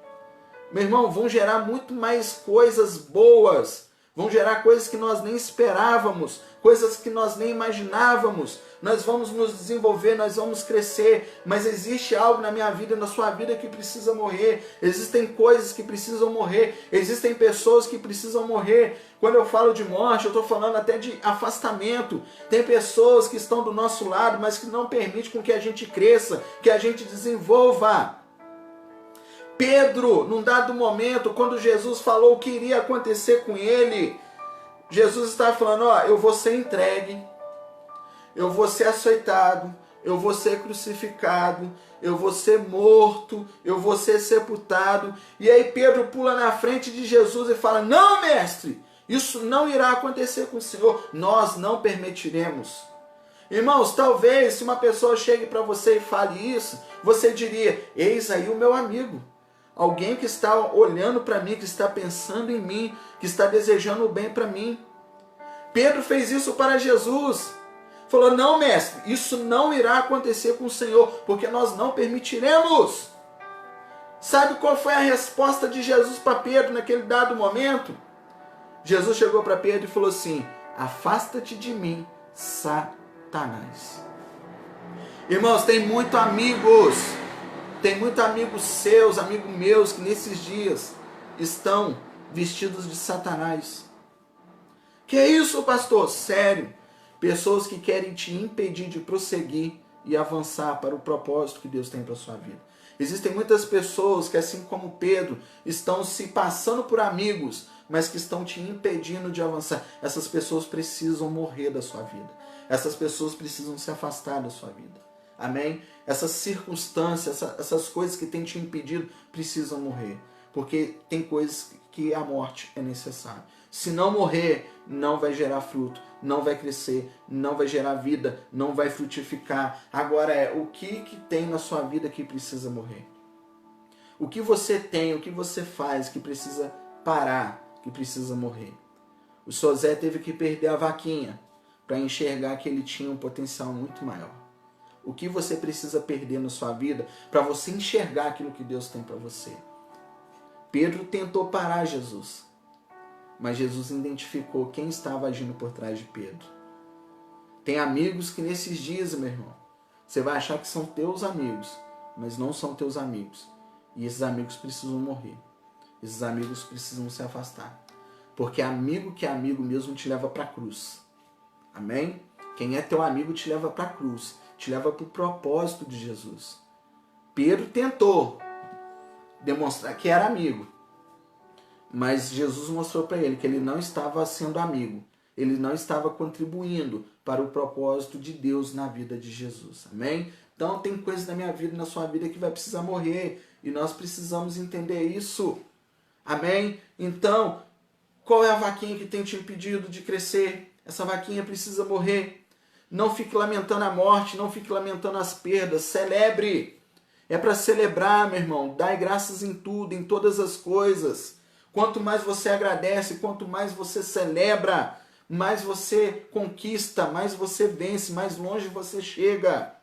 [SPEAKER 1] meu irmão, vão gerar muito mais coisas boas, vão gerar coisas que nós nem esperávamos, coisas que nós nem imaginávamos. Nós vamos nos desenvolver, nós vamos crescer, mas existe algo na minha vida e na sua vida que precisa morrer. Existem coisas que precisam morrer, existem pessoas que precisam morrer. Quando eu falo de morte, eu estou falando até de afastamento. Tem pessoas que estão do nosso lado, mas que não permitem com que a gente cresça, que a gente desenvolva. Pedro, num dado momento, quando Jesus falou o que iria acontecer com ele, Jesus estava falando: ó, eu vou ser entregue, eu vou ser açoitado, eu vou ser crucificado, eu vou ser morto, eu vou ser sepultado. E aí Pedro pula na frente de Jesus e fala: não, mestre, isso não irá acontecer com o Senhor, nós não permitiremos. Irmãos, talvez se uma pessoa chegue para você e fale isso, você diria: eis aí o meu amigo. Alguém que está olhando para mim, que está pensando em mim, que está desejando o bem para mim. Pedro fez isso para Jesus. Falou: não, mestre, isso não irá acontecer com o Senhor, porque nós não permitiremos. Sabe qual foi a resposta de Jesus para Pedro naquele dado momento? Jesus chegou para Pedro e falou assim: afasta-te de mim, Satanás. Irmãos, tem muitos amigos seus, amigos meus, que nesses dias estão vestidos de Satanás. Que é isso, pastor? Sério. Pessoas que querem te impedir de prosseguir e avançar para o propósito que Deus tem para a sua vida. Existem muitas pessoas que, assim como Pedro, estão se passando por amigos, mas que estão te impedindo de avançar. Essas pessoas precisam morrer da sua vida. Essas pessoas precisam se afastar da sua vida. Amém? Essas circunstâncias, essas coisas que têm te impedido, precisam morrer. Porque tem coisas que a morte é necessária. Se não morrer, não vai gerar fruto, não vai crescer, não vai gerar vida, não vai frutificar. Agora o que tem na sua vida que precisa morrer? O que você tem, o que você faz que precisa parar, que precisa morrer? O Sosé teve que perder a vaquinha para enxergar que ele tinha um potencial muito maior. O que você precisa perder na sua vida para você enxergar aquilo que Deus tem para você? Pedro tentou parar Jesus. mas Jesus identificou quem estava agindo por trás de Pedro. Tem amigos que nesses dias, meu irmão, você vai achar que são teus amigos, mas não são teus amigos. E esses amigos precisam morrer. Esses amigos precisam se afastar. Porque amigo que é amigo mesmo te leva para a cruz. Amém? Quem é teu amigo te leva para a cruz. Te leva para o propósito de Jesus. Pedro tentou demonstrar que era amigo. Mas Jesus mostrou para ele que ele não estava sendo amigo. Ele não estava contribuindo para o propósito de Deus na vida de Jesus. Amém? Então tem coisas na minha vida e na sua vida que vai precisar morrer. E nós precisamos entender isso. Amém? Então, qual é a vaquinha que tem te impedido de crescer? Essa vaquinha precisa morrer. Não fique lamentando a morte, não fique lamentando as perdas. Celebre. É para celebrar, meu irmão. Dai graças em tudo, em todas as coisas. Quanto mais você agradece, quanto mais você celebra, mais você conquista, mais você vence, mais longe você chega.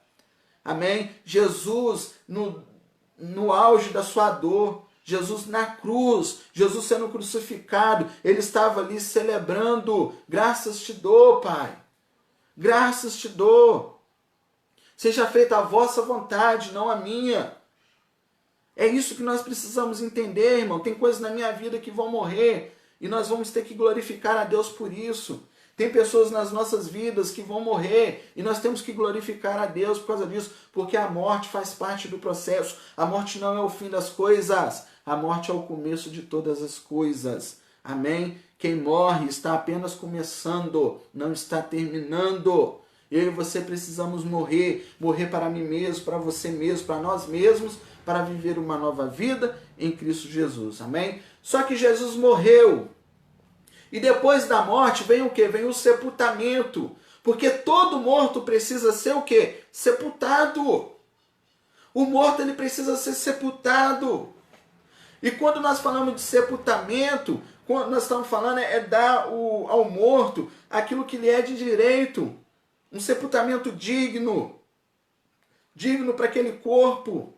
[SPEAKER 1] Amém? Jesus, no auge da sua dor, Jesus na cruz, Jesus sendo crucificado, ele estava ali celebrando. Graças te dou, Pai. Graças te dou. Seja feita a vossa vontade, não a minha. É isso que nós precisamos entender, irmão. Tem coisas na minha vida que vão morrer e nós vamos ter que glorificar a Deus por isso. Tem pessoas nas nossas vidas que vão morrer e nós temos que glorificar a Deus por causa disso, porque a morte faz parte do processo. A morte não é o fim das coisas, a morte é o começo de todas as coisas. Amém? Quem morre está apenas começando, não está terminando. Eu e você precisamos morrer para mim mesmo, para você mesmo, para nós mesmos, para viver uma nova vida em Cristo Jesus. Amém? Só que Jesus morreu. E depois da morte vem o quê? Vem o sepultamento. Porque todo morto precisa ser o quê? Sepultado. O morto ele precisa ser sepultado. E quando nós falamos de sepultamento, quando nós estamos falando é dar ao morto aquilo que lhe é de direito. Um sepultamento digno. Digno para aquele corpo.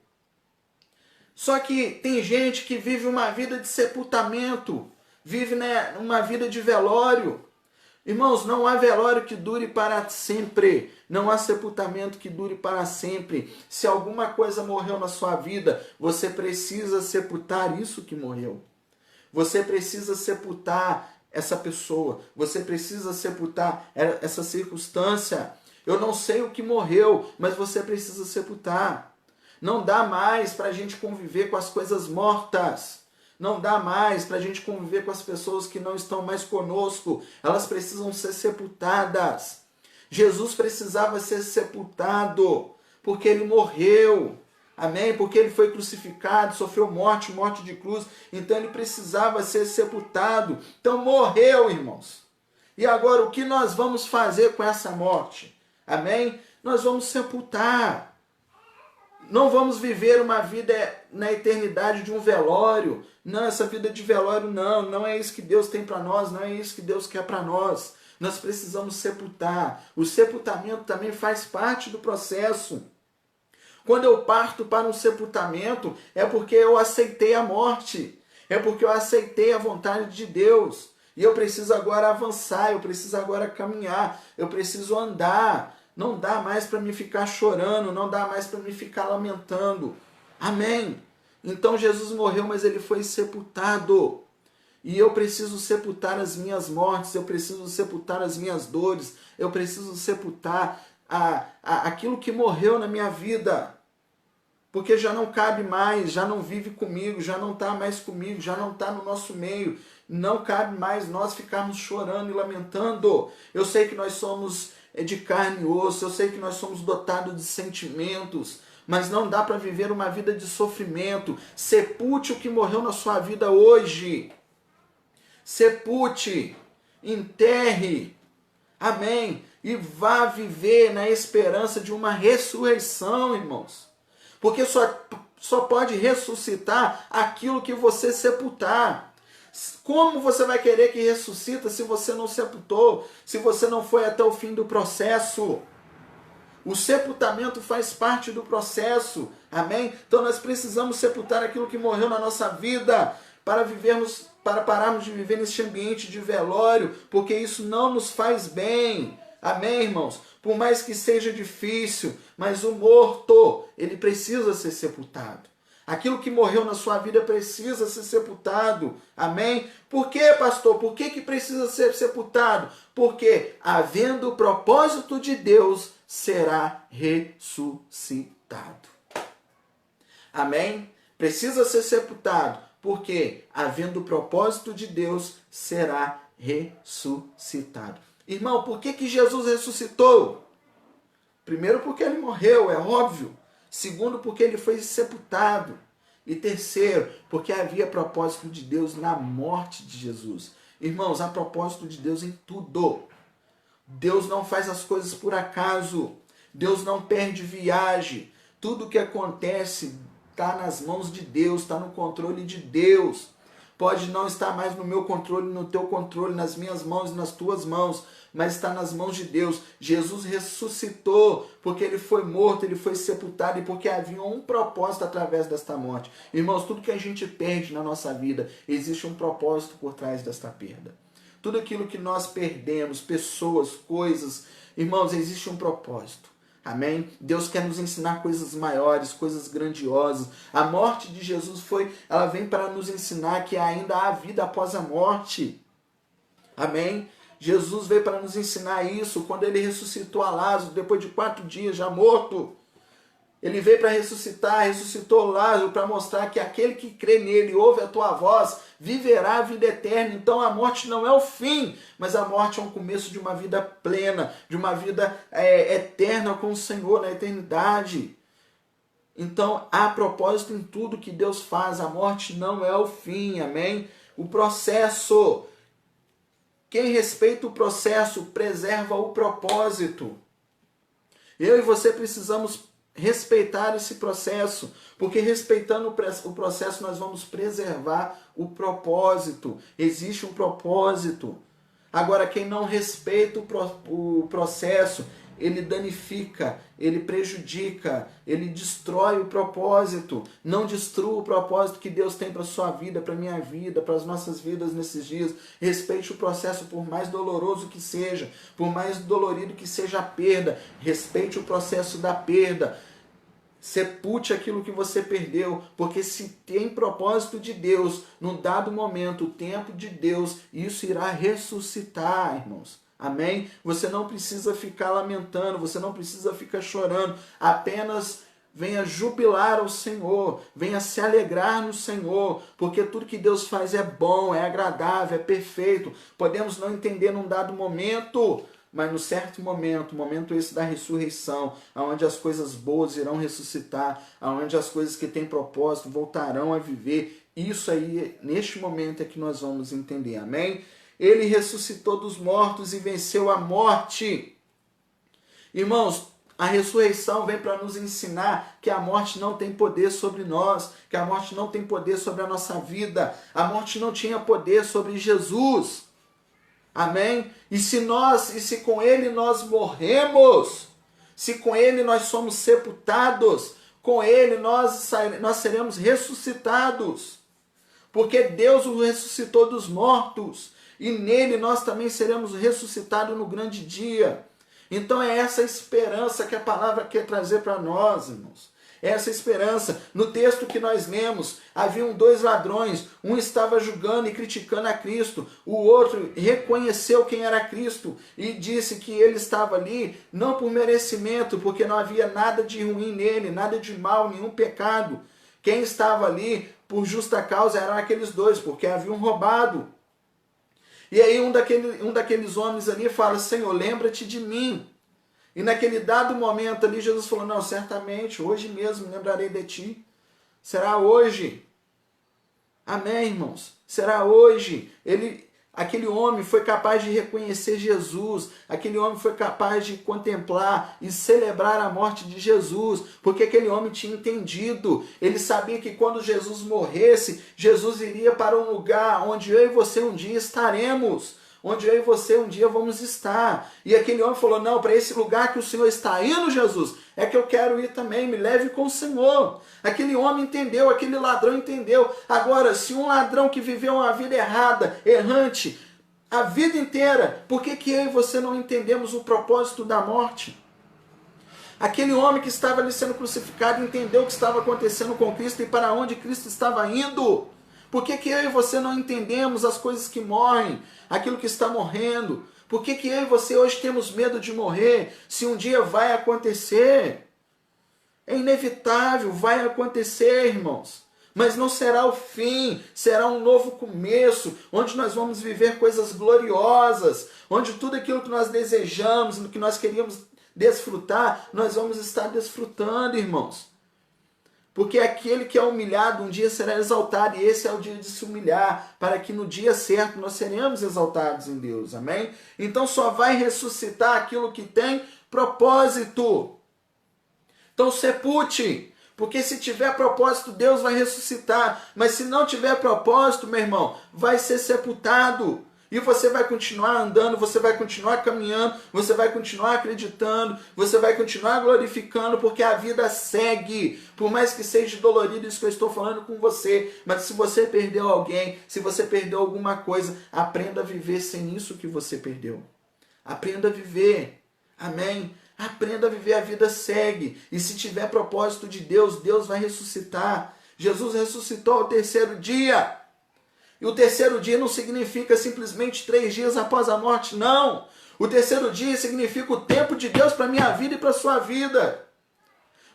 [SPEAKER 1] Só que tem gente que vive uma vida de sepultamento. Vive, né, uma vida de velório. Irmãos, não há velório que dure para sempre. Não há sepultamento que dure para sempre. Se alguma coisa morreu na sua vida, você precisa sepultar isso que morreu. Você precisa sepultar essa pessoa. Você precisa sepultar essa circunstância. Eu não sei o que morreu, mas você precisa sepultar. Não dá mais para a gente conviver com as coisas mortas. Não dá mais para a gente conviver com as pessoas que não estão mais conosco. Elas precisam ser sepultadas. Jesus precisava ser sepultado, porque ele morreu. Amém? Porque ele foi crucificado, sofreu morte de cruz. Então ele precisava ser sepultado. Então morreu, irmãos. E agora o que nós vamos fazer com essa morte? Amém? Nós vamos sepultar. Não vamos viver uma vida na eternidade de um velório. Não, essa vida de velório não é isso que Deus tem para nós, não é isso que Deus quer para nós. Nós precisamos sepultar. O sepultamento também faz parte do processo. Quando eu parto para um sepultamento, é porque eu aceitei a morte. É porque eu aceitei a vontade de Deus. E eu preciso agora avançar, eu preciso agora caminhar, eu preciso andar. Não dá mais para me ficar chorando, não dá mais para me ficar lamentando. Amém? Então Jesus morreu, mas ele foi sepultado. E eu preciso sepultar as minhas mortes, eu preciso sepultar as minhas dores, eu preciso sepultar aquilo que morreu na minha vida. Porque já não cabe mais, já não vive comigo, já não está mais comigo, já não está no nosso meio. Não cabe mais nós ficarmos chorando e lamentando. Eu sei que nós somos de carne e osso, eu sei que nós somos dotados de sentimentos, mas não dá para viver uma vida de sofrimento. Sepulte o que morreu na sua vida hoje. Sepulte, enterre, amém, e vá viver na esperança de uma ressurreição, irmãos. Porque só pode ressuscitar aquilo que você sepultar. Como você vai querer que ressuscita se você não sepultou, se você não foi até o fim do processo? O sepultamento faz parte do processo, amém? Então nós precisamos sepultar aquilo que morreu na nossa vida para vivermos para pararmos de viver nesse ambiente de velório, porque isso não nos faz bem. Amém, irmãos? Por mais que seja difícil, mas o morto, ele precisa ser sepultado. Aquilo que morreu na sua vida precisa ser sepultado. Amém? Por quê, pastor? Por que precisa ser sepultado? Porque, havendo o propósito de Deus, será ressuscitado. Amém? Precisa ser sepultado. Porque, havendo o propósito de Deus, será ressuscitado. Irmão, por que Jesus ressuscitou? Primeiro, porque ele morreu, é óbvio. Segundo, porque ele foi sepultado. E terceiro, porque havia propósito de Deus na morte de Jesus. Irmãos, há propósito de Deus em tudo. Deus não faz as coisas por acaso. Deus não perde viagem. Tudo que acontece está nas mãos de Deus, está no controle de Deus. Pode não estar mais no meu controle, no teu controle, nas minhas mãos e nas tuas mãos, mas está nas mãos de Deus. Jesus ressuscitou porque ele foi morto, ele foi sepultado e porque havia um propósito através desta morte. Irmãos, tudo que a gente perde na nossa vida, existe um propósito por trás desta perda. Tudo aquilo que nós perdemos, pessoas, coisas, irmãos, existe um propósito. Amém? Deus quer nos ensinar coisas maiores, coisas grandiosas. A morte de Jesus ela vem para nos ensinar que ainda há vida após a morte. Amém? Jesus veio para nos ensinar isso quando ele ressuscitou a Lázaro, depois de 4 dias já morto. Ele veio para ressuscitou Lázaro para mostrar que aquele que crê nele, ouve a tua voz, viverá a vida eterna. Então a morte não é o fim, mas a morte é um começo de uma vida plena, de uma vida eterna com o Senhor na eternidade. Então há propósito em tudo que Deus faz. A morte não é o fim, amém? O processo. Quem respeita o processo preserva o propósito. Eu e você precisamos respeitar esse processo, porque respeitando o processo nós vamos preservar o propósito. Existe um propósito. Agora, quem não respeita o processo, ele danifica, ele prejudica, ele destrói o propósito. Não destrua o propósito que Deus tem para a sua vida, para a minha vida, para as nossas vidas nesses dias. Respeite o processo, por mais doloroso que seja, por mais dolorido que seja a perda. Respeite o processo da perda. Sepulte aquilo que você perdeu, porque se tem propósito de Deus, num dado momento, o tempo de Deus, isso irá ressuscitar, irmãos. Amém? Você não precisa ficar lamentando, você não precisa ficar chorando, apenas venha jubilar ao Senhor, venha se alegrar no Senhor, porque tudo que Deus faz é bom, é agradável, é perfeito. Podemos não entender num dado momento, mas no certo momento, o momento esse da ressurreição, onde as coisas boas irão ressuscitar, onde as coisas que têm propósito voltarão a viver, isso aí, neste momento é que nós vamos entender, amém? Ele ressuscitou dos mortos e venceu a morte. Irmãos, a ressurreição vem para nos ensinar que a morte não tem poder sobre nós, que a morte não tem poder sobre a nossa vida. A morte não tinha poder sobre Jesus. Amém? E se com ele nós morremos, se com ele nós somos sepultados, com ele nós seremos ressuscitados. Porque Deus o ressuscitou dos mortos. E nele nós também seremos ressuscitados no grande dia. Então é essa esperança que a palavra quer trazer para nós, irmãos. É essa esperança. No texto que nós lemos, haviam 2 ladrões. Um estava julgando e criticando a Cristo. O outro reconheceu quem era Cristo e disse que ele estava ali não por merecimento, porque não havia nada de ruim nele, nada de mal, nenhum pecado. Quem estava ali por justa causa eram aqueles 2, porque haviam roubado. E aí um daqueles homens ali fala: Senhor, lembra-te de mim. E naquele dado momento ali, Jesus falou: não, certamente, hoje mesmo lembrarei de ti. Será hoje. Amém, irmãos? Será hoje. Aquele homem foi capaz de reconhecer Jesus. Aquele homem foi capaz de contemplar e celebrar a morte de Jesus. Porque aquele homem tinha entendido. Ele sabia que quando Jesus morresse, Jesus iria para um lugar onde eu e você um dia estaremos. onde eu e você um dia vamos estar. E aquele homem falou, não, para esse lugar que o Senhor está indo, Jesus, é que eu quero ir também, me leve com o Senhor. Aquele homem entendeu, aquele ladrão entendeu. Agora, se um ladrão que viveu uma vida errada, errante, a vida inteira, por que eu e você não entendemos o propósito da morte? Aquele homem que estava ali sendo crucificado entendeu o que estava acontecendo com Cristo e para onde Cristo estava indo. Por que eu e você não entendemos as coisas que morrem, aquilo que está morrendo? Por que eu e você hoje temos medo de morrer, se um dia vai acontecer? É inevitável, vai acontecer, irmãos. Mas não será o fim, será um novo começo, onde nós vamos viver coisas gloriosas, onde tudo aquilo que nós desejamos, que nós queríamos desfrutar, nós vamos estar desfrutando, irmãos. Porque aquele que é humilhado um dia será exaltado, e esse é o dia de se humilhar, para que no dia certo nós seremos exaltados em Deus, amém? Então só vai ressuscitar aquilo que tem propósito. Então sepulte, porque se tiver propósito, Deus vai ressuscitar, mas se não tiver propósito, meu irmão, vai ser sepultado. E você vai continuar andando, você vai continuar caminhando, você vai continuar acreditando, você vai continuar glorificando, porque a vida segue. Por mais que seja dolorido isso que eu estou falando com você, mas se você perdeu alguém, se você perdeu alguma coisa, aprenda a viver sem isso que você perdeu. Aprenda a viver. Amém? Aprenda a viver, a vida segue. E se tiver propósito de Deus, Deus vai ressuscitar. Jesus ressuscitou ao terceiro dia. E o terceiro dia não significa simplesmente 3 dias após a morte, não. O terceiro dia significa o tempo de Deus para a minha vida e para a sua vida.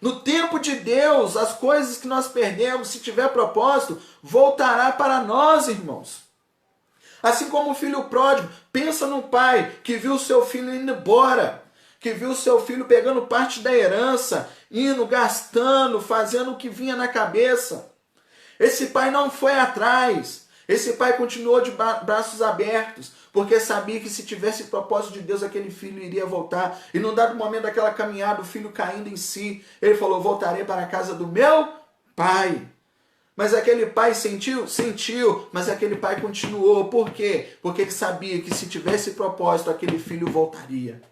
[SPEAKER 1] No tempo de Deus, as coisas que nós perdemos, se tiver propósito, voltará para nós, irmãos. Assim como o filho pródigo, pensa no pai que viu o seu filho indo embora, que viu o seu filho pegando parte da herança, indo, gastando, fazendo o que vinha na cabeça. Esse pai não foi atrás. Esse pai continuou de braços abertos, porque sabia que se tivesse propósito de Deus, aquele filho iria voltar. E num dado momento daquela caminhada, o filho caindo em si, ele falou, voltarei para a casa do meu pai. Mas aquele pai sentiu? Sentiu, mas aquele pai continuou. Por quê? Porque ele sabia que se tivesse propósito, aquele filho voltaria.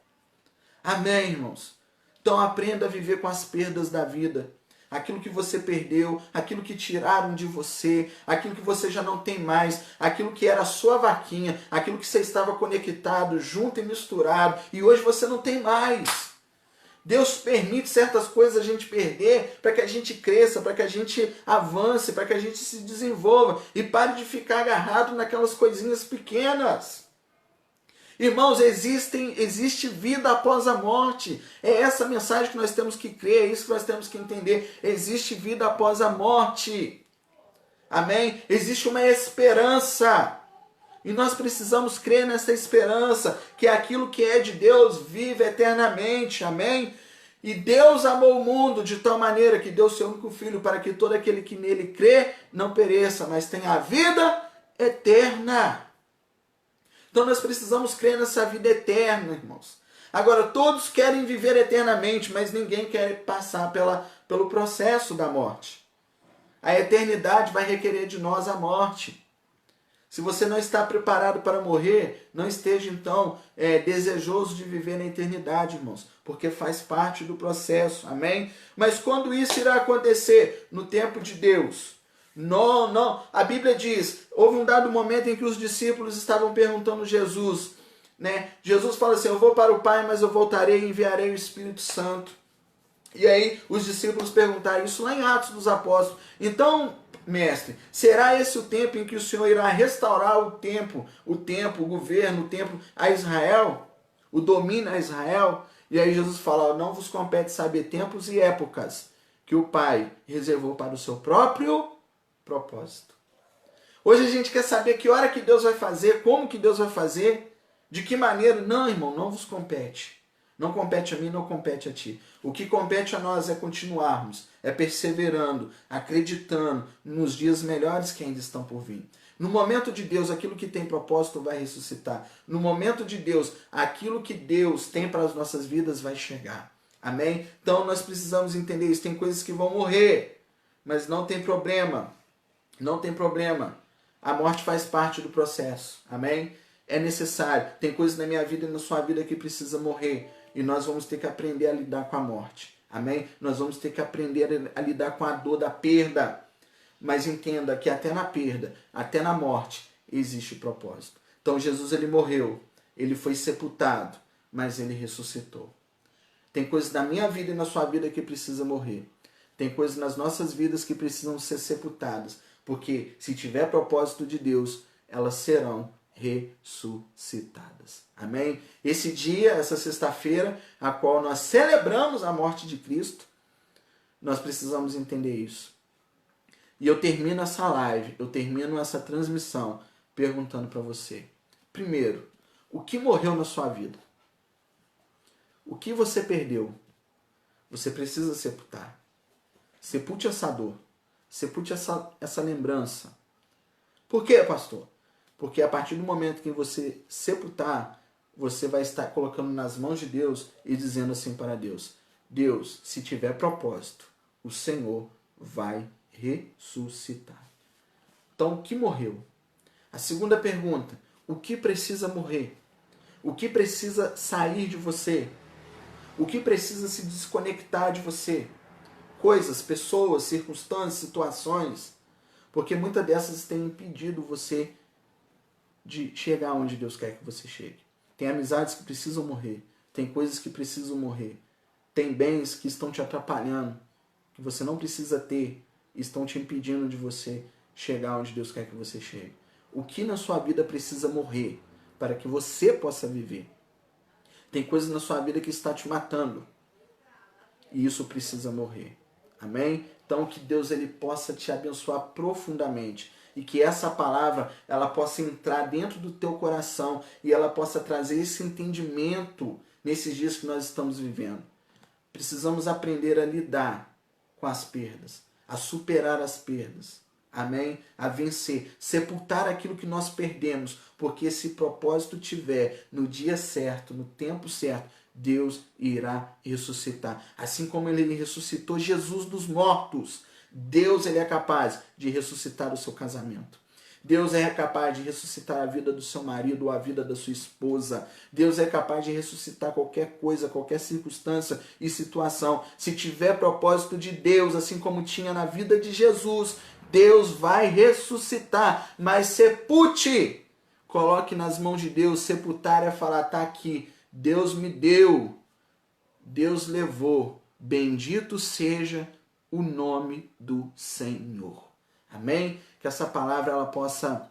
[SPEAKER 1] Amém, irmãos? Então aprenda a viver com as perdas da vida. Aquilo que você perdeu, aquilo que tiraram de você, aquilo que você já não tem mais, aquilo que era a sua vaquinha, aquilo que você estava conectado, junto e misturado, e hoje você não tem mais. Deus permite certas coisas a gente perder para que a gente cresça, para que a gente avance, para que a gente se desenvolva e pare de ficar agarrado naquelas coisinhas pequenas. Irmãos, existe vida após a morte. É essa mensagem que nós temos que crer, é isso que nós temos que entender. Existe vida após a morte. Amém? Existe uma esperança. E nós precisamos crer nessa esperança, que aquilo que é de Deus vive eternamente. Amém? E Deus amou o mundo de tal maneira que deu seu único filho para que todo aquele que nele crê não pereça, mas tenha a vida eterna. Então nós precisamos crer nessa vida eterna, irmãos. Agora, todos querem viver eternamente, mas ninguém quer passar pelo processo da morte. A eternidade vai requerer de nós a morte. Se você não está preparado para morrer, não esteja então desejoso de viver na eternidade, irmãos, porque faz parte do processo, amém? Mas quando isso irá acontecer? No tempo de Deus. Não. A Bíblia diz, houve um dado momento em que os discípulos estavam perguntando a Jesus, né? Jesus fala assim, eu vou para o Pai, mas eu voltarei e enviarei o Espírito Santo. E aí os discípulos perguntaram isso lá em Atos dos Apóstolos. Então, mestre, será esse o tempo em que o Senhor irá restaurar o governo, o templo a Israel? O domínio a Israel? E aí Jesus fala, não vos compete saber tempos e épocas que o Pai reservou para o seu próprio propósito. Hoje a gente quer saber que hora que Deus vai fazer, como que Deus vai fazer, de que maneira. Não, irmão, não vos compete. Não compete a mim, não compete a ti. O que compete a nós é continuarmos, é perseverando, acreditando nos dias melhores que ainda estão por vir. No momento de Deus, aquilo que tem propósito vai ressuscitar. No momento de Deus, aquilo que Deus tem para as nossas vidas vai chegar. Amém? Então nós precisamos entender isso. Tem coisas que vão morrer, mas não tem problema. Não tem problema. A morte faz parte do processo. Amém? é necessário. Tem coisas na minha vida e na sua vida que precisa morrer. E nós vamos ter que aprender a lidar com a morte. Amém? Nós vamos ter que aprender a lidar com a dor da perda. Mas entenda que até na perda, até na morte, existe propósito. Então Jesus, ele morreu, ele foi sepultado, mas ele ressuscitou. Tem coisas na minha vida e na sua vida que precisa morrer. Tem coisas nas nossas vidas que precisam ser sepultadas. Porque se tiver propósito de Deus, elas serão ressuscitadas. Amém? Esse dia, essa sexta-feira, a qual nós celebramos a morte de Cristo, nós precisamos entender isso. E eu termino essa live, eu termino essa transmissão perguntando para você. Primeiro, o que morreu na sua vida? O que você perdeu? Você precisa sepultar. Sepulte essa dor. Sepulte essa lembrança. Por quê, pastor? Porque a partir do momento que você sepultar, você vai estar colocando nas mãos de Deus e dizendo assim para Deus: Deus, se tiver propósito, o Senhor vai ressuscitar. Então, o que morreu? A segunda pergunta: o que precisa morrer? O que precisa sair de você? O que precisa se desconectar de você? Coisas, pessoas, circunstâncias, situações. Porque muitas dessas têm impedido você de chegar onde Deus quer que você chegue. Tem amizades que precisam morrer. Tem coisas que precisam morrer. Tem bens que estão te atrapalhando, que você não precisa ter, e estão te impedindo de você chegar onde Deus quer que você chegue. O que na sua vida precisa morrer para que você possa viver? Tem coisas na sua vida que está te matando. E isso precisa morrer. Amém? Então que Deus ele possa te abençoar profundamente. E que essa palavra ela possa entrar dentro do teu coração. E ela possa trazer esse entendimento nesses dias que nós estamos vivendo. Precisamos aprender a lidar com as perdas. A superar as perdas. Amém? A vencer, sepultar aquilo que nós perdemos, porque se propósito tiver no dia certo, no tempo certo, Deus irá ressuscitar. Assim como ele ressuscitou Jesus dos mortos, Deus ele é capaz de ressuscitar o seu casamento. Deus é capaz de ressuscitar a vida do seu marido ou a vida da sua esposa. Deus é capaz de ressuscitar qualquer coisa, qualquer circunstância e situação. Se tiver propósito de Deus, assim como tinha na vida de Jesus, Deus vai ressuscitar, mas sepulte. Coloque nas mãos de Deus. Sepultar é falar, tá aqui. Deus me deu. Deus levou. Bendito seja o nome do Senhor. Amém? Que essa palavra ela possa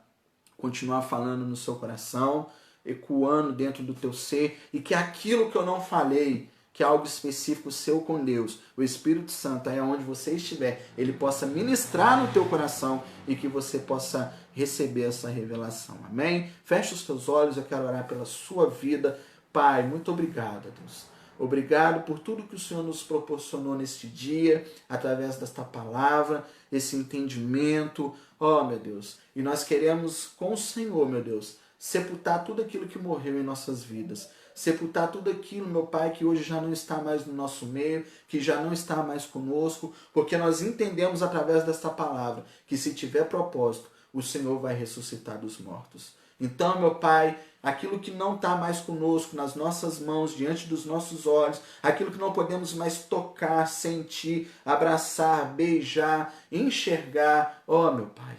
[SPEAKER 1] continuar falando no seu coração, ecoando dentro do teu ser, e que aquilo que eu não falei, que é algo específico seu com Deus, o Espírito Santo, aí onde você estiver, ele possa ministrar no teu coração e que você possa receber essa revelação. Amém? Feche os teus olhos, eu quero orar pela sua vida. Pai, muito obrigado, Deus. Obrigado por tudo que o Senhor nos proporcionou neste dia, através desta palavra, esse entendimento. Oh, meu Deus, e nós queremos com o Senhor, meu Deus, sepultar tudo aquilo que morreu em nossas vidas. Sepultar tudo aquilo, meu Pai, que hoje já não está mais no nosso meio, que já não está mais conosco, porque nós entendemos através desta palavra que se tiver propósito, o Senhor vai ressuscitar dos mortos. Então, meu Pai, aquilo que não está mais conosco, nas nossas mãos, diante dos nossos olhos, aquilo que não podemos mais tocar, sentir, abraçar, beijar, enxergar, ó, meu Pai,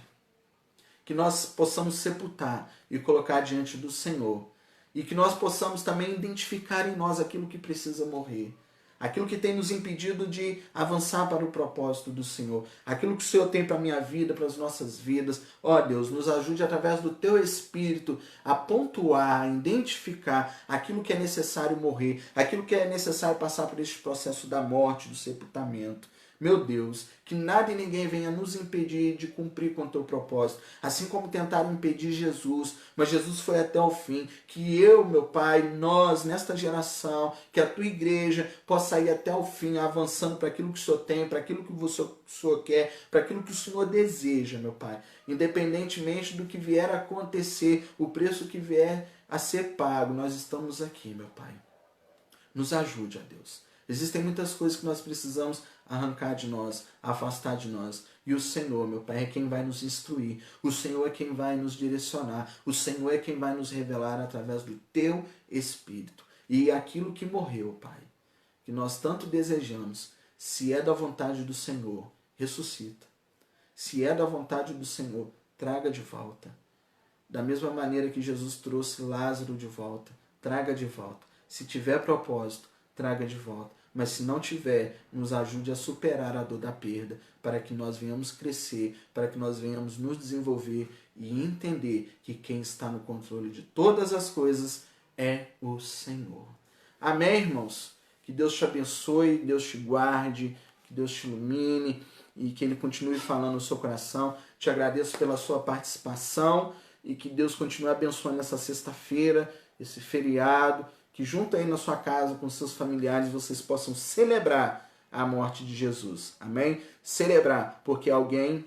[SPEAKER 1] que nós possamos sepultar e colocar diante do Senhor. E que nós possamos também identificar em nós aquilo que precisa morrer. Aquilo que tem nos impedido de avançar para o propósito do Senhor. Aquilo que o Senhor tem para a minha vida, para as nossas vidas. Ó Deus, nos ajude através do Teu Espírito a pontuar, a identificar aquilo que é necessário morrer. Aquilo que é necessário passar por este processo da morte, do sepultamento. Meu Deus, que nada e ninguém venha nos impedir de cumprir com o teu propósito. Assim como tentaram impedir Jesus, mas Jesus foi até o fim. Que eu, meu Pai, nós, nesta geração, que a tua igreja possa ir até o fim, avançando para aquilo que o Senhor tem, para aquilo que o Senhor quer, para aquilo que o Senhor deseja, meu Pai. Independentemente do que vier a acontecer, o preço que vier a ser pago, nós estamos aqui, meu Pai. Nos ajude, ó Deus. Existem muitas coisas que nós precisamos arrancar de nós, afastar de nós. E o Senhor, meu Pai, é quem vai nos instruir. O Senhor é quem vai nos direcionar. O Senhor é quem vai nos revelar através do Teu Espírito. E aquilo que morreu, Pai, que nós tanto desejamos, se é da vontade do Senhor, ressuscita. Se é da vontade do Senhor, traga de volta. Da mesma maneira que Jesus trouxe Lázaro de volta, traga de volta. Se tiver propósito, traga de volta. Mas se não tiver, nos ajude a superar a dor da perda, para que nós venhamos crescer, para que nós venhamos nos desenvolver e entender que quem está no controle de todas as coisas é o Senhor. Amém, irmãos? Que Deus te abençoe, Deus te guarde, que Deus te ilumine e que Ele continue falando no seu coração. Te agradeço pela sua participação e que Deus continue abençoando essa sexta-feira, esse feriado, que junto aí na sua casa com seus familiares vocês possam celebrar a morte de Jesus. Amém? Celebrar, porque alguém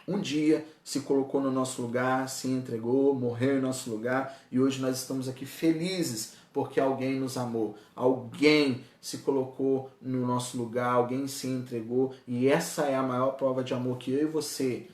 [SPEAKER 1] um dia se colocou no nosso lugar, se entregou, morreu em nosso lugar e hoje nós estamos aqui felizes porque alguém nos amou, alguém se colocou no nosso lugar, alguém se entregou e essa é a maior prova de amor que eu e você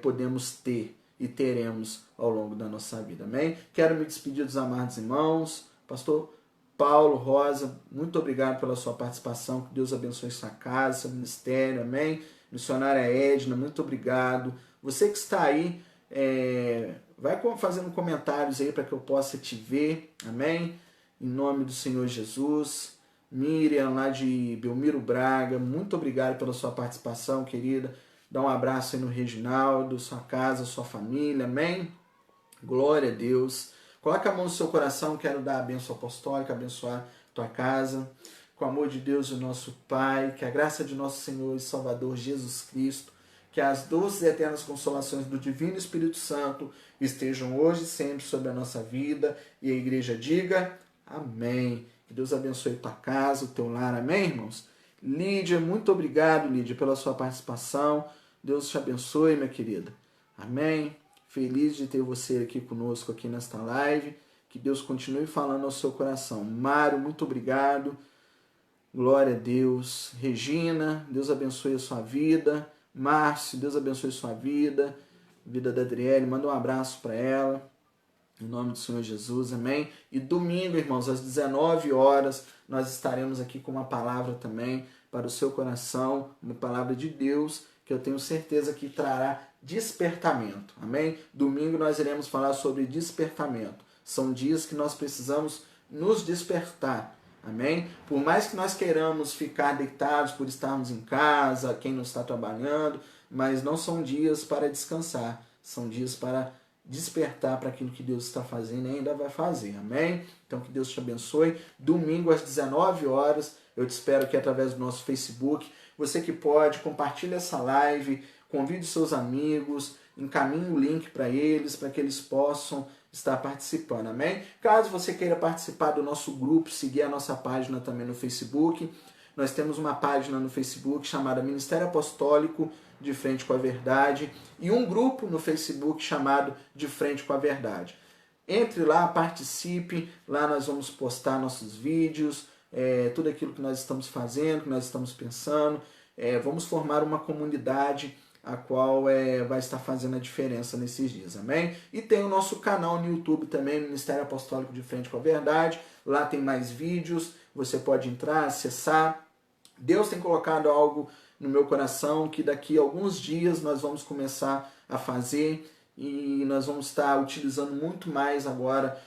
[SPEAKER 1] podemos ter e teremos ao longo da nossa vida. Amém? Quero me despedir dos amados irmãos. Pastor Paulo Rosa, muito obrigado pela sua participação. Que Deus abençoe sua casa, seu ministério. Amém? Missionária Edna, muito obrigado. Você que está aí, vai fazendo comentários aí para que eu possa te ver. Amém? Em nome do Senhor Jesus. Miriam, lá de Belmiro Braga, muito obrigado pela sua participação, querida. Dá um abraço aí no Reginaldo, sua casa, sua família. Amém? Glória a Deus. Coloca a mão no seu coração, quero dar a bênção apostólica, abençoar tua casa. Com o amor de Deus, o nosso Pai, que a graça de nosso Senhor e Salvador Jesus Cristo, que as doces e eternas consolações do Divino Espírito Santo estejam hoje e sempre sobre a nossa vida. E a igreja diga amém. Que Deus abençoe tua casa, o teu lar. Amém, irmãos? Lídia, muito obrigado, Lídia, pela sua participação. Deus te abençoe, minha querida. Amém. Feliz de ter você aqui conosco aqui nesta live. Que Deus continue falando ao seu coração. Mário, muito obrigado. Glória a Deus. Regina, Deus abençoe a sua vida. Márcio, Deus abençoe a sua vida. Vida da Adriele, manda um abraço para ela. Em nome do Senhor Jesus, amém? E domingo, irmãos, às 19 horas, nós estaremos aqui com uma palavra também para o seu coração, uma palavra de Deus, que eu tenho certeza que trará despertamento, amém? Domingo nós iremos falar sobre despertamento. São dias que nós precisamos nos despertar, amém? Por mais que nós queiramos ficar deitados por estarmos em casa, quem não está trabalhando, mas não são dias para descansar, são dias para despertar para aquilo que Deus está fazendo e ainda vai fazer, amém? Então que Deus te abençoe. Domingo às 19 horas, eu te espero aqui através do nosso Facebook. Você que pode, compartilhe essa live, convide seus amigos, encaminhe o link para eles, para que eles possam estar participando, amém? Caso você queira participar do nosso grupo, seguir a nossa página também no Facebook, nós temos uma página no Facebook chamada Ministério Apostólico de Frente com a Verdade e um grupo no Facebook chamado De Frente com a Verdade. Entre lá, participe, lá nós vamos postar nossos vídeos, tudo aquilo que nós estamos fazendo, que nós estamos pensando. Vamos formar uma comunidade a qual vai estar fazendo a diferença nesses dias, amém? E tem o nosso canal no YouTube também, Ministério Apostólico de Frente com a Verdade. Lá tem mais vídeos, você pode entrar, acessar. Deus tem colocado algo no meu coração que daqui a alguns dias nós vamos começar a fazer e nós vamos estar utilizando muito mais agora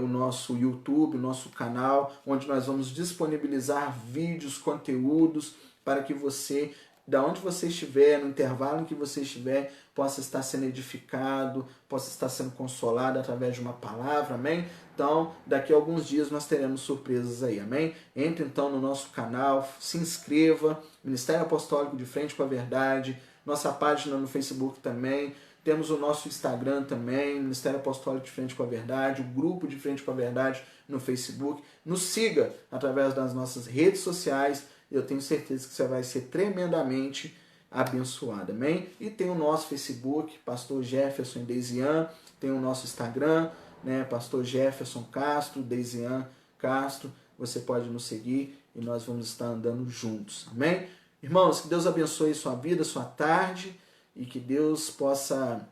[SPEAKER 1] o nosso YouTube, o nosso canal, onde nós vamos disponibilizar vídeos, conteúdos para que você, da onde você estiver, no intervalo em que você estiver, possa estar sendo edificado, possa estar sendo consolado através de uma palavra, amém? Então, daqui a alguns dias nós teremos surpresas aí, amém? Entre então no nosso canal, se inscreva, Ministério Apostólico de Frente com a Verdade, nossa página no Facebook também, temos o nosso Instagram também, Ministério Apostólico de Frente com a Verdade, o grupo de Frente com a Verdade no Facebook. Nos siga através das nossas redes sociais, eu tenho certeza que você vai ser tremendamente abençoado, amém? E tem o nosso Facebook, Pastor Jefferson e Deisian, tem o nosso Instagram, né, Pastor Jefferson Castro, Deisian Castro, você pode nos seguir e nós vamos estar andando juntos, amém? Irmãos, que Deus abençoe sua vida, sua tarde, e que Deus possa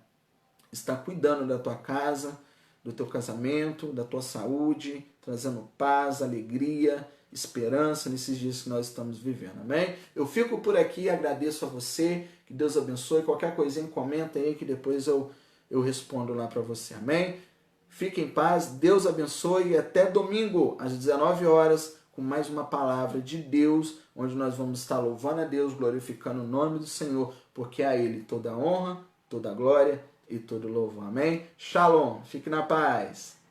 [SPEAKER 1] estar cuidando da tua casa, do teu casamento, da tua saúde, trazendo paz, alegria, esperança nesses dias que nós estamos vivendo, amém? Eu fico por aqui, agradeço a você, que Deus abençoe, qualquer coisinha comenta aí que depois eu respondo lá para você, amém? Fique em paz, Deus abençoe e até domingo às 19 horas com mais uma palavra de Deus, onde nós vamos estar louvando a Deus, glorificando o nome do Senhor, porque a Ele toda a honra, toda a glória e todo louvor. Amém? Shalom. Fique na paz.